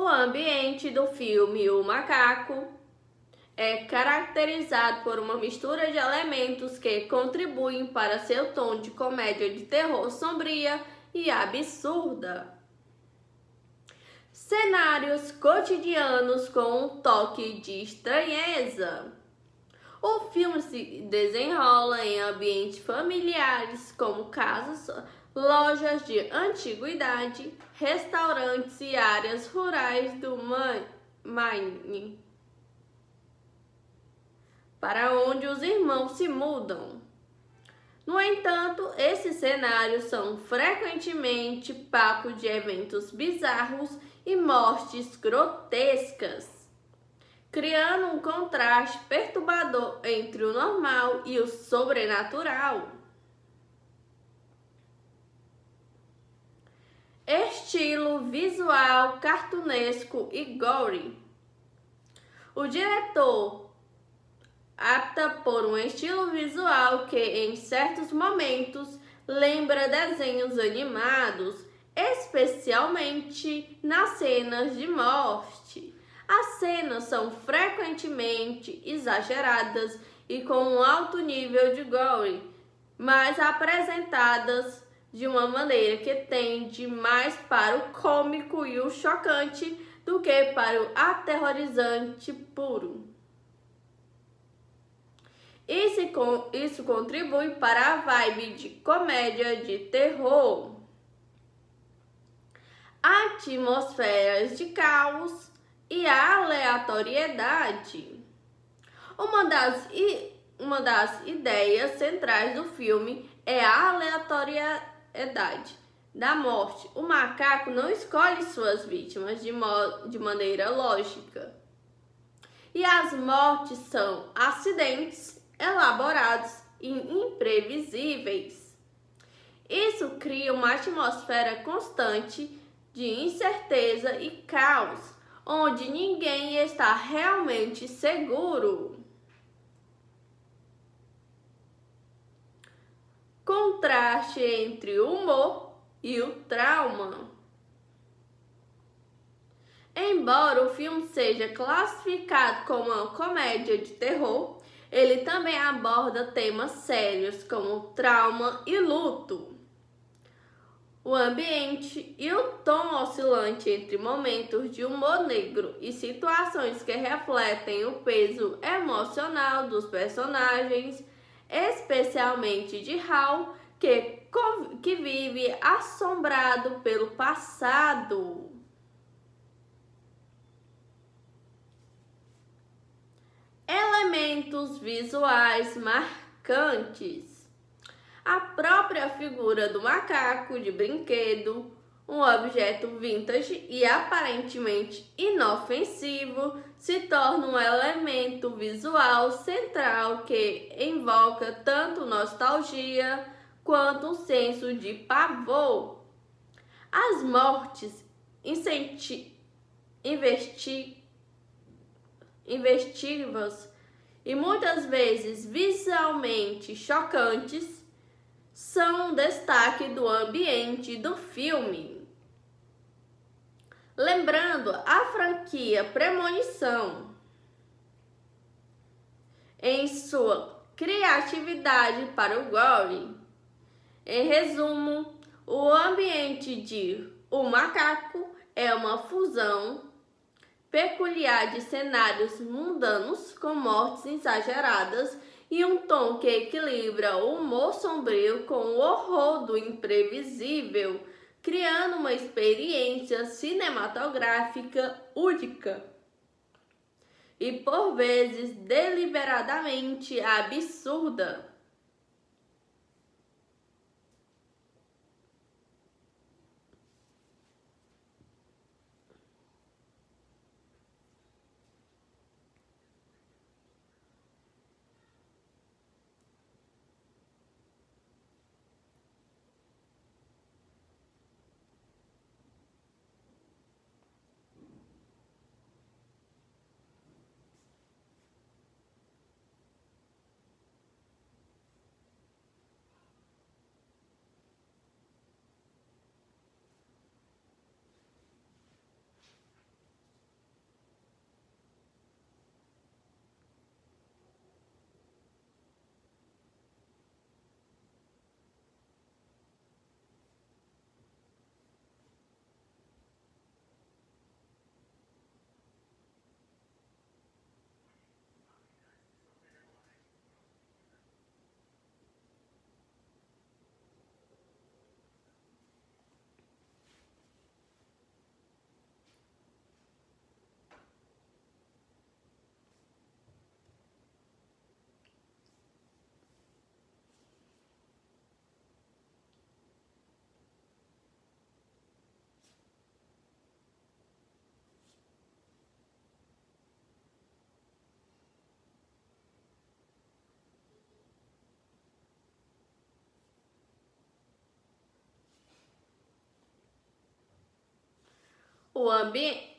O ambiente do filme O Macaco é caracterizado por uma mistura de elementos que contribuem para seu tom de comédia de terror sombria e absurda. Cenários cotidianos com um toque de estranheza. O filme se desenrola em ambientes familiares como casas, lojas de antiguidade, restaurantes e áreas rurais do Maine. para onde os irmãos se mudam. No entanto, esses cenários são frequentemente papo de eventos bizarros e mortes grotescas, criando um contraste perturbador entre o normal e o sobrenatural. Estilo visual cartunesco e gore. O diretor opta por um estilo visual que, em certos momentos, lembra desenhos animados, especialmente nas cenas de morte. As cenas são frequentemente exageradas e com um alto nível de gore, mas apresentadas de uma maneira que tende mais para o cômico e o chocante do que para o aterrorizante puro. Isso contribui para a vibe de comédia de terror. Atmosferas de caos e aleatoriedade. Uma das ideias centrais do filme é a aleatoriedade da morte. O macaco não escolhe suas vítimas de maneira lógica. E as mortes são acidentes elaborados e imprevisíveis. Isso cria uma atmosfera constante de incerteza e caos, onde ninguém está realmente seguro. Contraste entre o humor e o trauma. Embora o filme seja classificado como uma comédia de terror, ele também aborda temas sérios como trauma e luto. O ambiente e o tom oscilante entre momentos de humor negro e situações que refletem o peso emocional dos personagens, especialmente de Hal, que vive assombrado pelo passado. Elementos visuais marcantes. A própria figura do macaco de brinquedo, um objeto vintage e aparentemente inofensivo, se torna um elemento visual central que invoca tanto nostalgia quanto um senso de pavor. As mortes investigativas e muitas vezes visualmente chocantes são um destaque do ambiente do filme. Lembrando a franquia Premonição em sua criatividade para o gore. Em resumo, o ambiente de O Macaco é uma fusão peculiar de cenários mundanos com mortes exageradas e um tom que equilibra o humor sombrio com o horror do imprevisível, criando uma experiência cinematográfica única e por vezes deliberadamente absurda. O ambiente,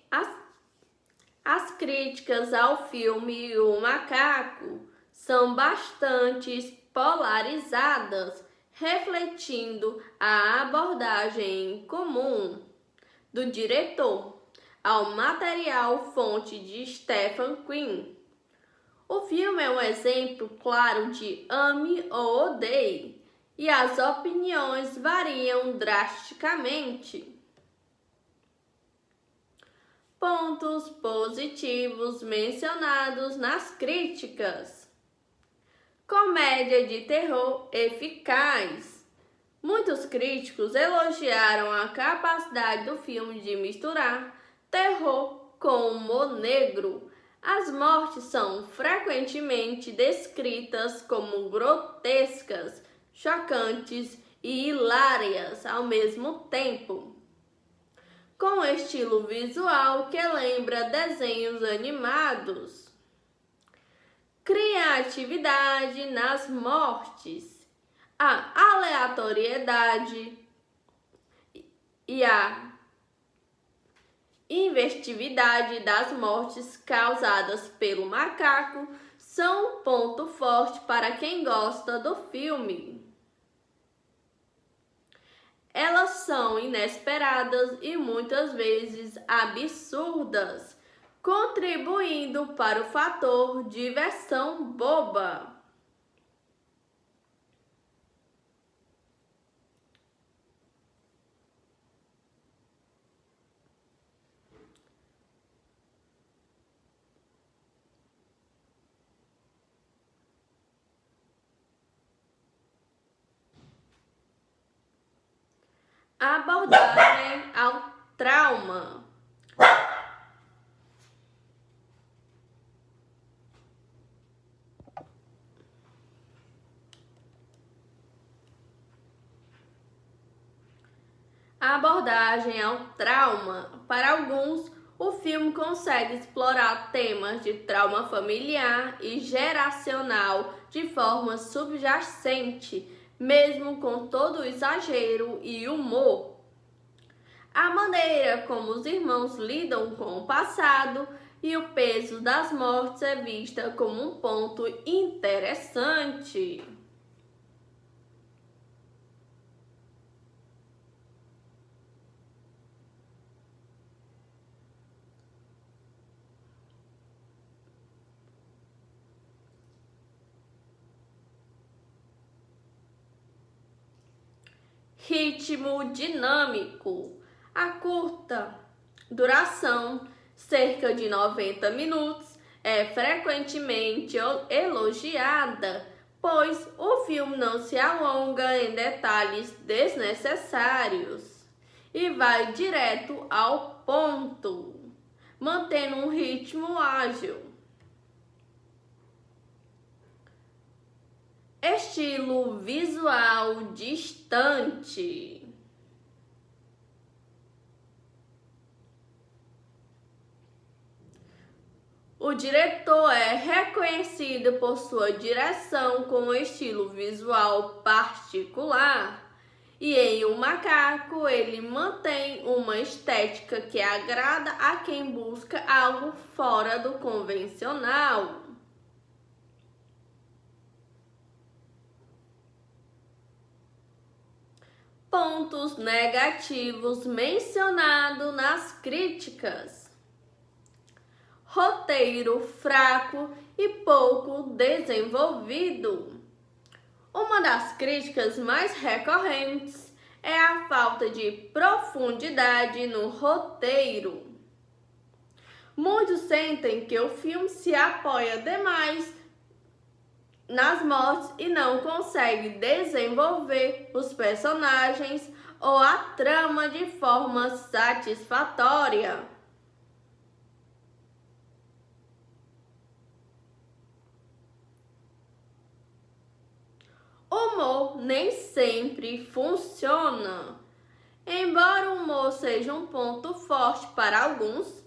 as críticas ao filme O Macaco são bastante polarizadas, refletindo a abordagem comum do diretor ao material fonte de Stephen King. O filme é um exemplo claro de ame ou odeie, e as opiniões variam drasticamente. Pontos positivos mencionados nas críticas. Comédia de terror eficaz. Muitos críticos elogiaram a capacidade do filme de misturar terror com humor negro. As mortes são frequentemente descritas como grotescas, chocantes e hilárias ao mesmo tempo, com um estilo visual que lembra desenhos animados. Criatividade nas mortes. A aleatoriedade e a inventividade das mortes causadas pelo macaco são um ponto forte para quem gosta do filme. Elas são inesperadas e muitas vezes absurdas, contribuindo para o fator diversão boba. Abordagem ao trauma. A abordagem ao trauma. Para alguns, o filme consegue explorar temas de trauma familiar e geracional de forma subjacente, mesmo com todo o exagero e humor. A maneira como os irmãos lidam com o passado e o peso das mortes é vista como um ponto interessante. Ritmo dinâmico. A curta duração, cerca de 90 minutos, é frequentemente elogiada, pois o filme não se alonga em detalhes desnecessários e vai direto ao ponto, mantendo um ritmo ágil. Estilo visual distante. O diretor é reconhecido por sua direção com um estilo visual particular, e em O Macaco ele mantém uma estética que agrada a quem busca algo fora do convencional. Pontos negativos mencionados nas críticas. Roteiro fraco e pouco desenvolvido. Uma das críticas mais recorrentes é a falta de profundidade no roteiro. Muitos sentem que o filme se apoia demais nas mortes e não consegue desenvolver os personagens ou a trama de forma satisfatória. O humor nem sempre funciona. Embora o humor seja um ponto forte para alguns,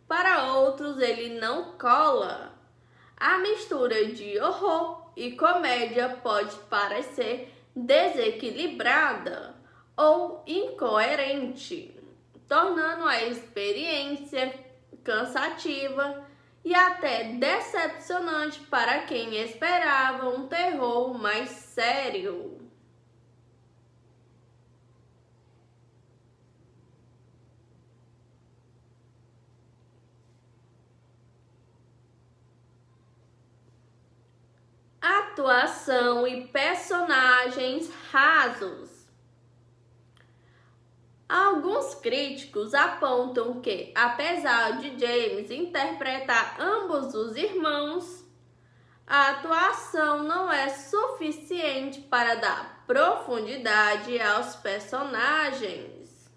para outros ele não cola. A mistura de horror e comédia pode parecer desequilibrada ou incoerente, tornando a experiência cansativa e até decepcionante para quem esperava um terror mais sério. Atuação e personagens rasos. Alguns críticos apontam que, apesar de James interpretar ambos os irmãos, a atuação não é suficiente para dar profundidade aos personagens,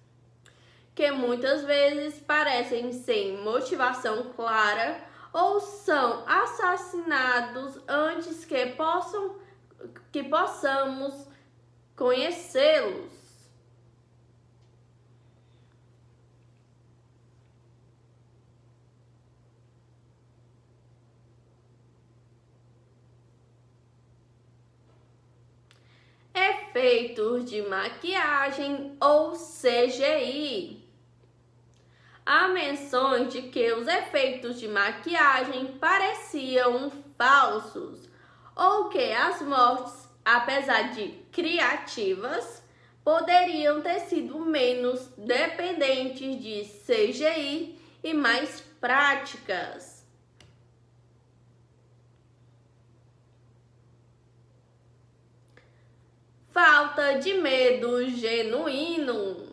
que muitas vezes parecem sem motivação clara ou são assassinados antes que possamos conhecê-los. Efeitos de maquiagem ou CGI. Há menções de que os efeitos de maquiagem pareciam falsos ou que as mortes, apesar de criativas, poderiam ter sido menos dependentes de CGI e mais práticas. Falta de medo genuíno.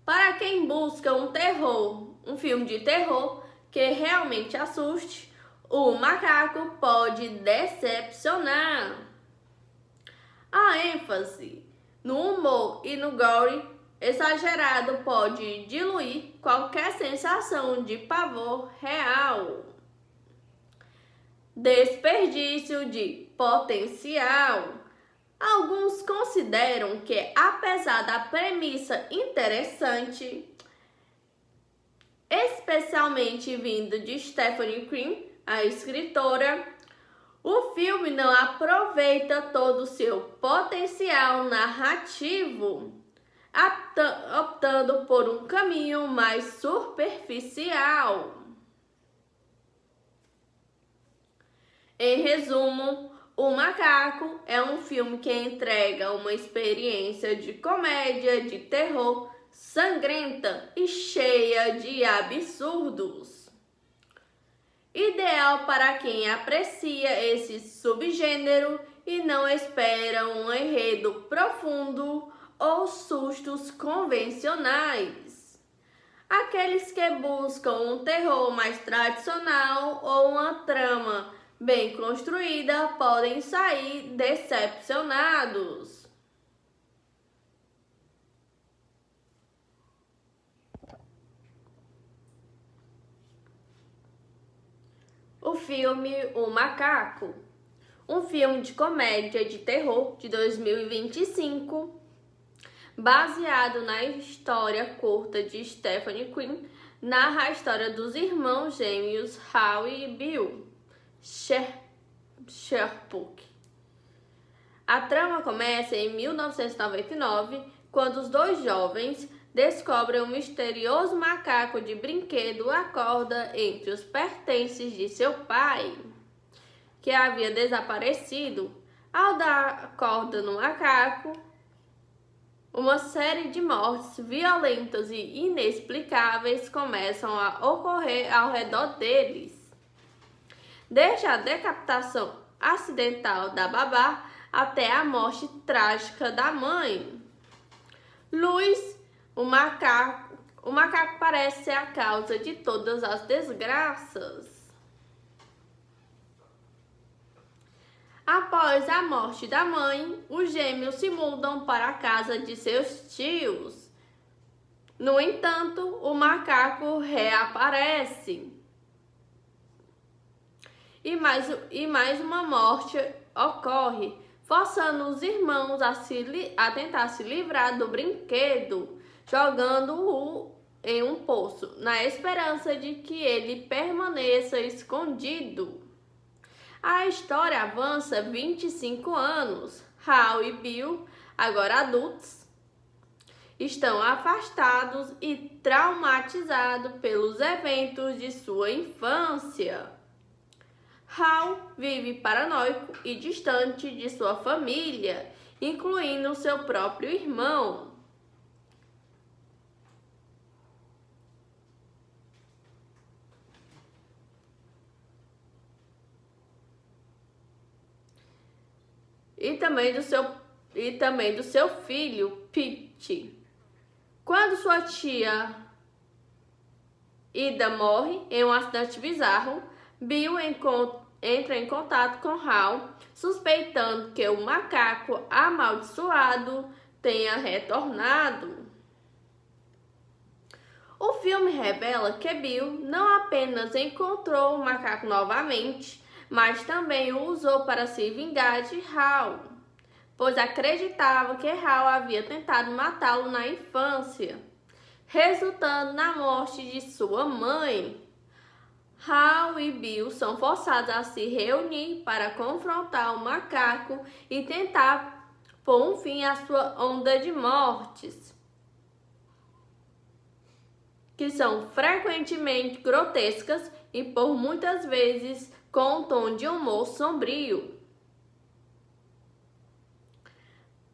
Para quem busca um filme de terror que realmente assuste, O Macaco pode decepcionar. A ênfase no humor e no gore exagerado pode diluir qualquer sensação de pavor real. Desperdício de potencial. Alguns consideram que, apesar da premissa interessante, especialmente vindo de Stephen King, a escritora, o filme não aproveita todo o seu potencial narrativo, optando por um caminho mais superficial. Em resumo, O Macaco é um filme que entrega uma experiência de comédia de terror sangrenta e cheia de absurdos. Ideal para quem aprecia esse subgênero e não espera um enredo profundo ou sustos convencionais. Aqueles que buscam um terror mais tradicional ou uma trama bem construída podem sair decepcionados. O filme O Macaco, um filme de comédia de terror de 2025, baseado na história curta de Stephen King, narra a história dos irmãos gêmeos Howie e Bill Sherpook. A trama começa em 1999, quando os dois jovens descobrem um misterioso macaco de brinquedo acorda entre os pertences de seu pai, que havia desaparecido. Ao dar corda no macaco, uma série de mortes violentas e inexplicáveis começam a ocorrer ao redor deles. Desde a decapitação acidental da babá até a morte trágica da mãe. Luiz, o macaco parece ser a causa de todas as desgraças. Após a morte da mãe, os gêmeos se mudam para a casa de seus tios. No entanto, o macaco reaparece. E mais uma morte ocorre, forçando os irmãos a tentar se livrar do brinquedo, jogando-o em um poço, na esperança de que ele permaneça escondido. A história avança 25 anos. Hal e Bill, agora adultos, estão afastados e traumatizados pelos eventos de sua infância. Hal vive paranoico e distante de sua família, incluindo seu próprio irmão. E também do seu filho, Pete. Quando sua tia Ida morre em um acidente bizarro, Bill entra em contato com Hal, suspeitando que o macaco amaldiçoado tenha retornado. O filme revela que Bill não apenas encontrou o macaco novamente, mas também o usou para se vingar de Hal, pois acreditava que Hal havia tentado matá-lo na infância, resultando na morte de sua mãe. Hal e Bill são forçados a se reunir para confrontar o macaco e tentar pôr um fim à sua onda de mortes, que são frequentemente grotescas e por muitas vezes com um tom de humor sombrio.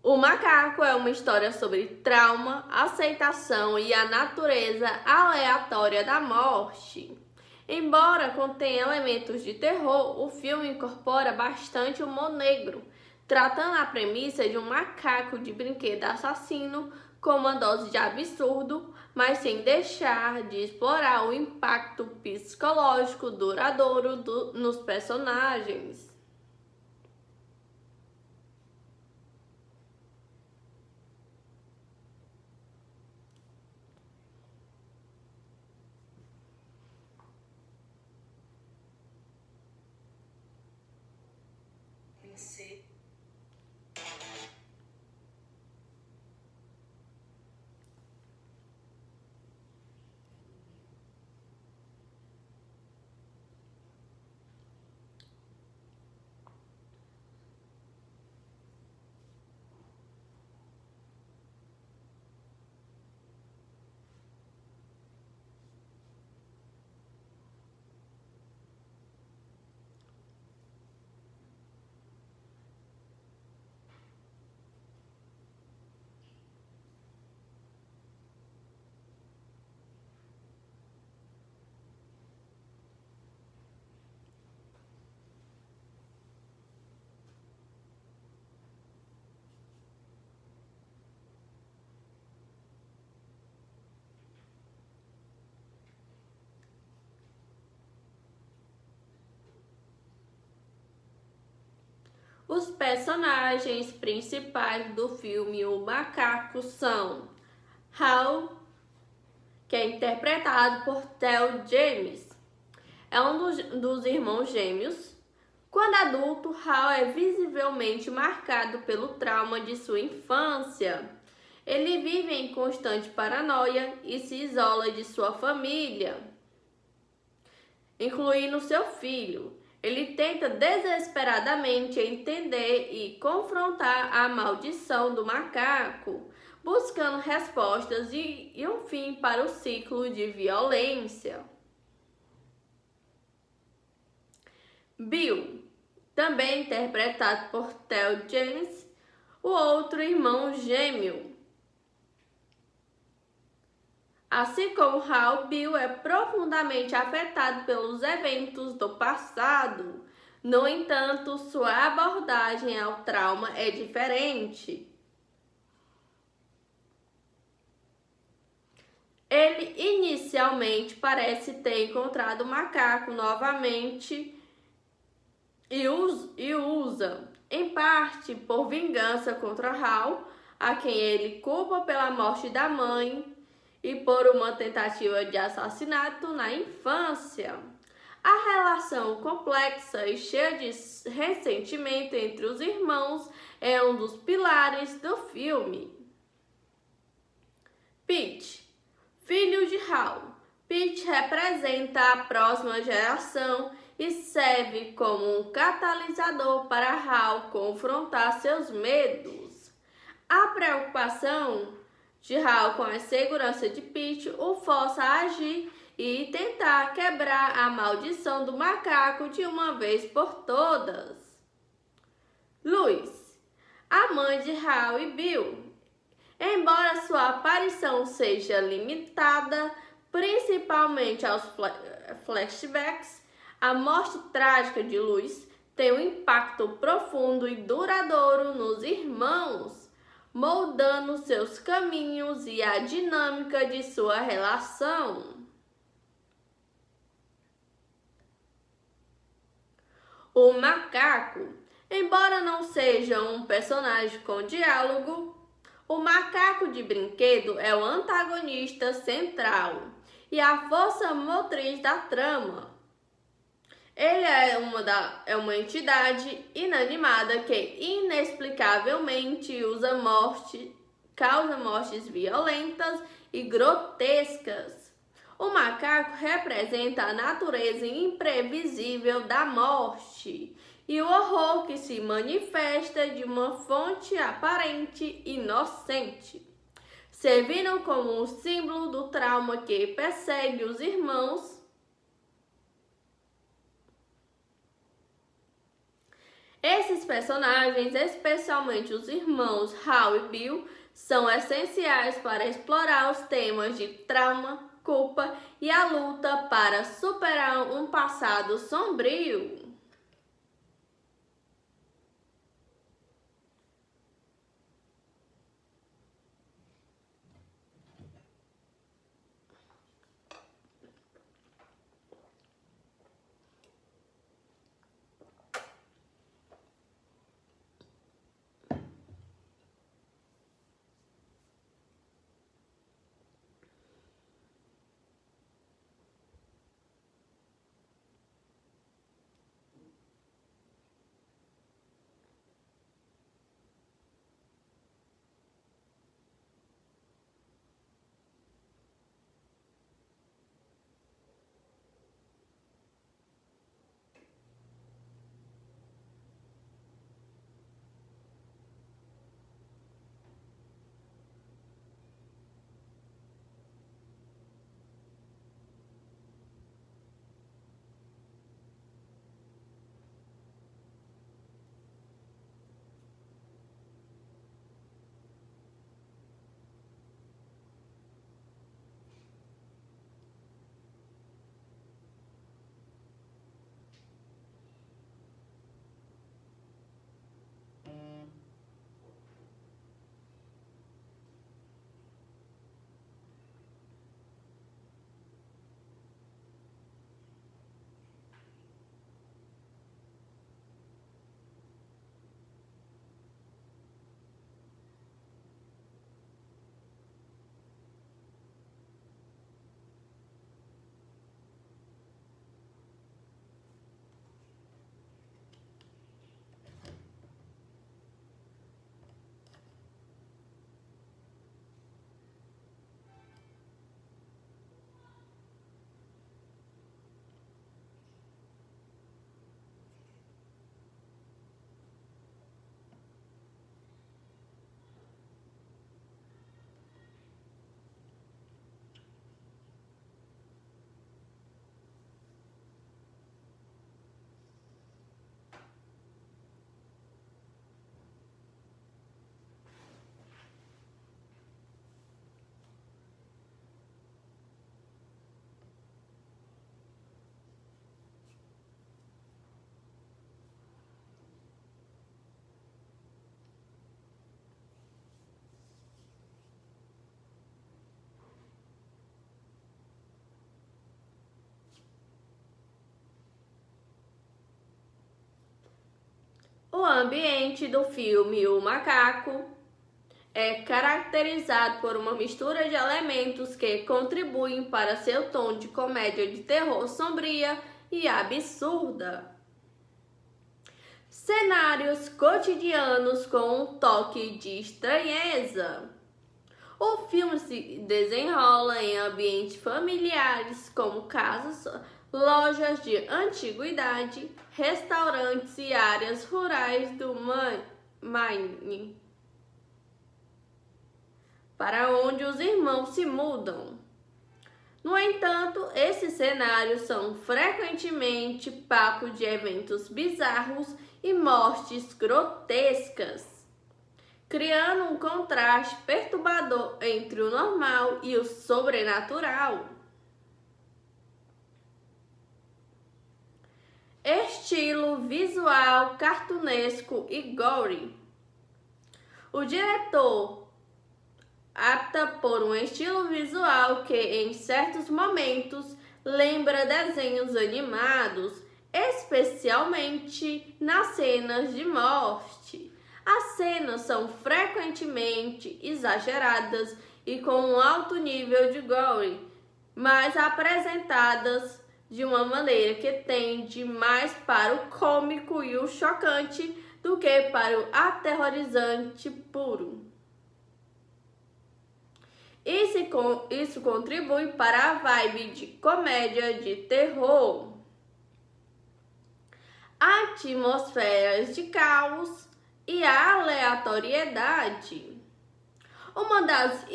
O Macaco é uma história sobre trauma, aceitação e a natureza aleatória da morte. Embora contenha elementos de terror, o filme incorpora bastante humor negro, tratando a premissa de um macaco de brinquedo assassino com uma dose de absurdo, mas sem deixar de explorar o impacto psicológico duradouro nos personagens. Os personagens principais do filme O Macaco são Hal, que é interpretado por Theo James, é um dos irmãos gêmeos. Quando adulto, Hal é visivelmente marcado pelo trauma de sua infância. Ele vive em constante paranoia e se isola de sua família, incluindo seu filho. Ele tenta desesperadamente entender e confrontar a maldição do macaco, buscando respostas e um fim para o ciclo de violência. Bill, também interpretado por Theo James, o outro irmão gêmeo. Assim como Hal, Bill é profundamente afetado pelos eventos do passado. No entanto, sua abordagem ao trauma é diferente. Ele inicialmente parece ter encontrado o macaco novamente e usa, em parte por vingança contra Hal, a quem ele culpa pela morte da mãe, e por uma tentativa de assassinato na infância. A relação complexa e cheia de ressentimento entre os irmãos é um dos pilares do filme. Pete, filho de Hal. Pete representa a próxima geração e serve como um catalisador para Hal confrontar seus medos. A preocupação de Hal com a segurança de Pete o força a agir e tentar quebrar a maldição do macaco de uma vez por todas. Lois, a mãe de Hal e Bill. Embora sua aparição seja limitada, principalmente aos flashbacks, a morte trágica de Lois tem um impacto profundo e duradouro nos irmãos, moldando seus caminhos e a dinâmica de sua relação. O macaco, embora não seja um personagem com diálogo, o macaco de brinquedo é o antagonista central e a força motriz da trama. Ele é uma entidade inanimada que inexplicavelmente causa mortes violentas e grotescas. O macaco representa a natureza imprevisível da morte e o horror que se manifesta de uma fonte aparente inocente, servindo como um símbolo do trauma que persegue os irmãos. Esses personagens, especialmente os irmãos Hal e Bill, são essenciais para explorar os temas de trauma, culpa e a luta para superar um passado sombrio. O ambiente do filme O Macaco é caracterizado por uma mistura de elementos que contribuem para seu tom de comédia de terror sombria e absurda. Cenários cotidianos com um toque de estranheza. O filme se desenrola em ambientes familiares como casas, lojas de antiguidade, restaurantes e áreas rurais do Maine. para onde os irmãos se mudam. No entanto, esses cenários são frequentemente papo de eventos bizarros e mortes grotescas, criando um contraste perturbador entre o normal e o sobrenatural. Estilo visual cartunesco e gore. O diretor opta por um estilo visual que, em certos momentos, lembra desenhos animados, especialmente nas cenas de morte. As cenas são frequentemente exageradas e com um alto nível de gore, mas apresentadas de uma maneira que tende mais para o cômico e o chocante do que para o aterrorizante puro. Isso contribui para a vibe de comédia de terror. Atmosferas de caos e aleatoriedade. Uma das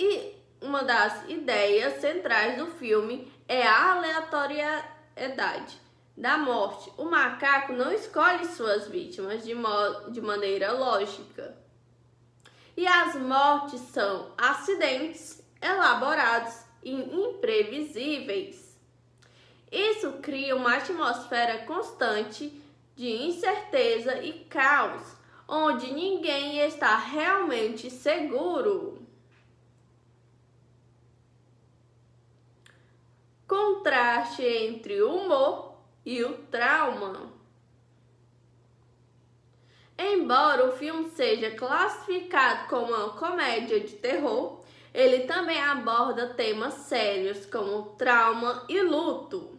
ideias centrais do filme é a aleatoriedade da morte. O macaco não escolhe suas vítimas de maneira lógica. E as mortes são acidentes elaborados e imprevisíveis. Isso cria uma atmosfera constante de incerteza e caos, onde ninguém está realmente seguro. Contraste entre o humor e o trauma. Embora o filme seja classificado como uma comédia de terror, ele também aborda temas sérios como trauma e luto.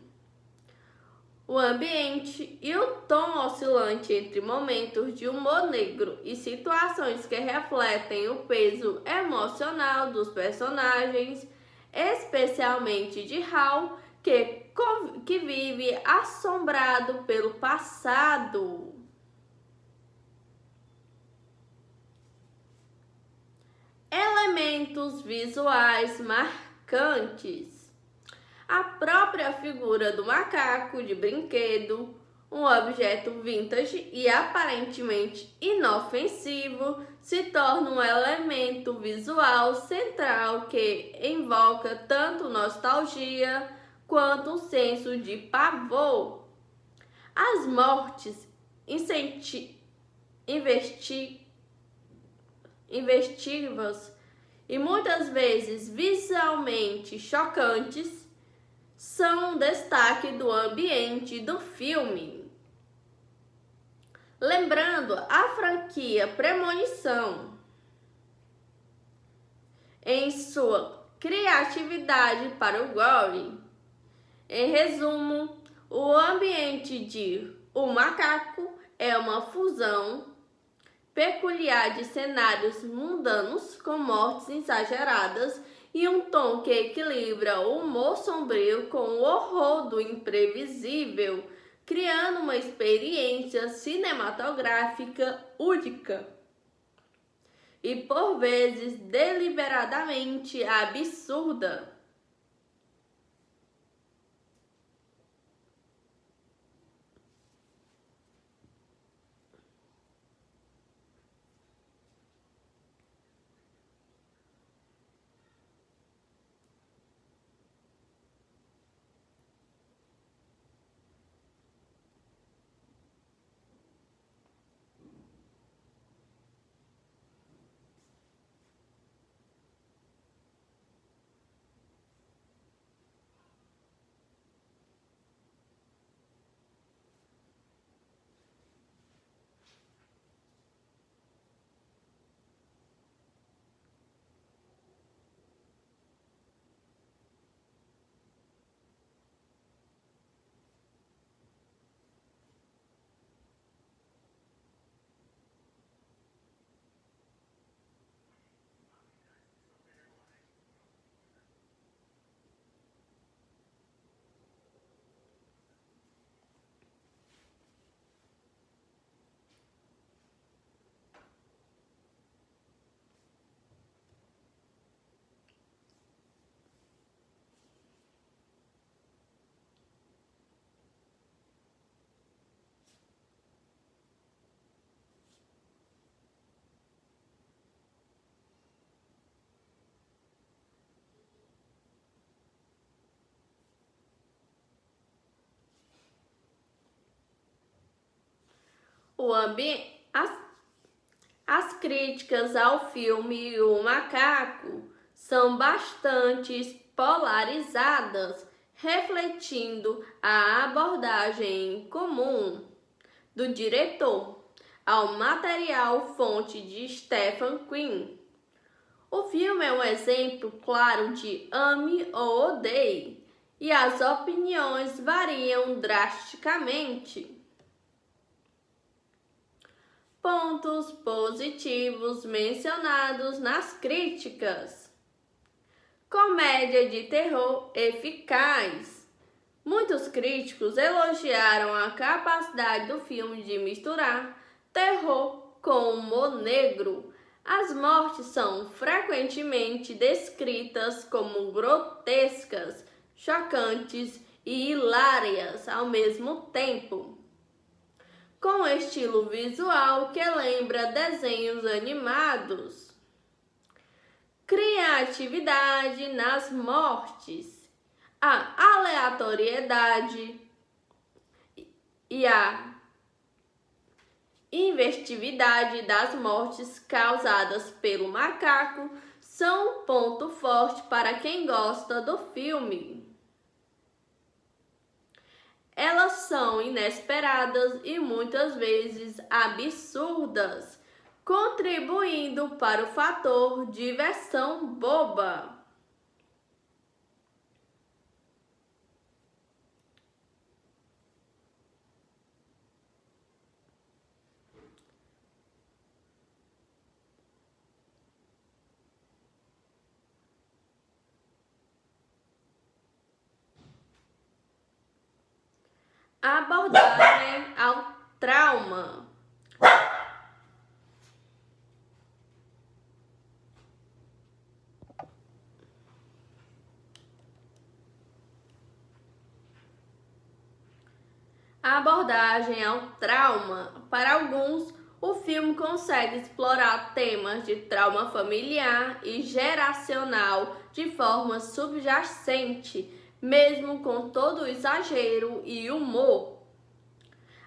O ambiente e o tom oscilante entre momentos de humor negro e situações que refletem o peso emocional dos personagens, especialmente de Hal, que vive assombrado pelo passado. Elementos visuais marcantes. A própria figura do macaco de brinquedo, um objeto vintage e aparentemente inofensivo, se torna um elemento visual central que invoca tanto nostalgia quanto um senso de pavor. As mortes investigativas e muitas vezes visualmente chocantes são um destaque do ambiente do filme. Lembrando a franquia Premonição, em sua criatividade para o gore. Em resumo, o ambiente de O Macaco é uma fusão peculiar de cenários mundanos com mortes exageradas e um tom que equilibra o humor sombrio com o horror do imprevisível, criando uma experiência cinematográfica única e, por vezes, deliberadamente absurda. As críticas ao filme O Macaco são bastante polarizadas, refletindo a abordagem comum do diretor ao material fonte de Stephen King. O filme é um exemplo claro de ame ou odeie, e as opiniões variam drasticamente. Pontos positivos mencionados nas críticas: comédia de terror eficaz. Muitos críticos elogiaram a capacidade do filme de misturar terror com humor negro. As mortes são frequentemente descritas como grotescas, chocantes e hilárias ao mesmo tempo, com estilo visual que lembra desenhos animados. Criatividade nas mortes. A aleatoriedade e a inventividade das mortes causadas pelo macaco são um ponto forte para quem gosta do filme. Elas são inesperadas e muitas vezes absurdas, contribuindo para o fator diversão boba. Abordagem ao trauma. Para alguns, o filme consegue explorar temas de trauma familiar e geracional de forma subjacente, mesmo com todo o exagero e humor.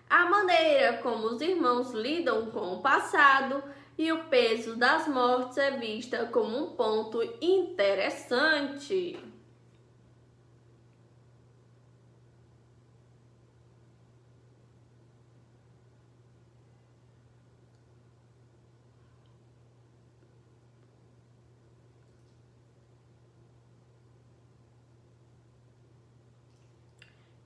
A maneira como os irmãos lidam com o passado e o peso das mortes é vista como um ponto interessante.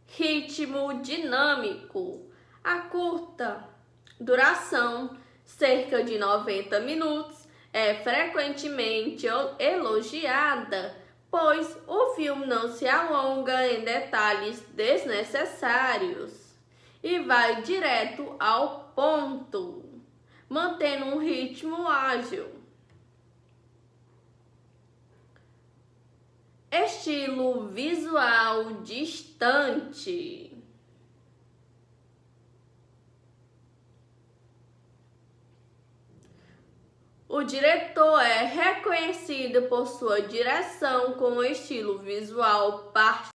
Ritmo dinâmico. A curta duração, cerca de 90 minutos, é frequentemente elogiada, pois o filme não se alonga em detalhes desnecessários e vai direto ao ponto, mantendo um ritmo ágil. Estilo visual distante. O diretor é reconhecido por sua direção com um estilo visual particular.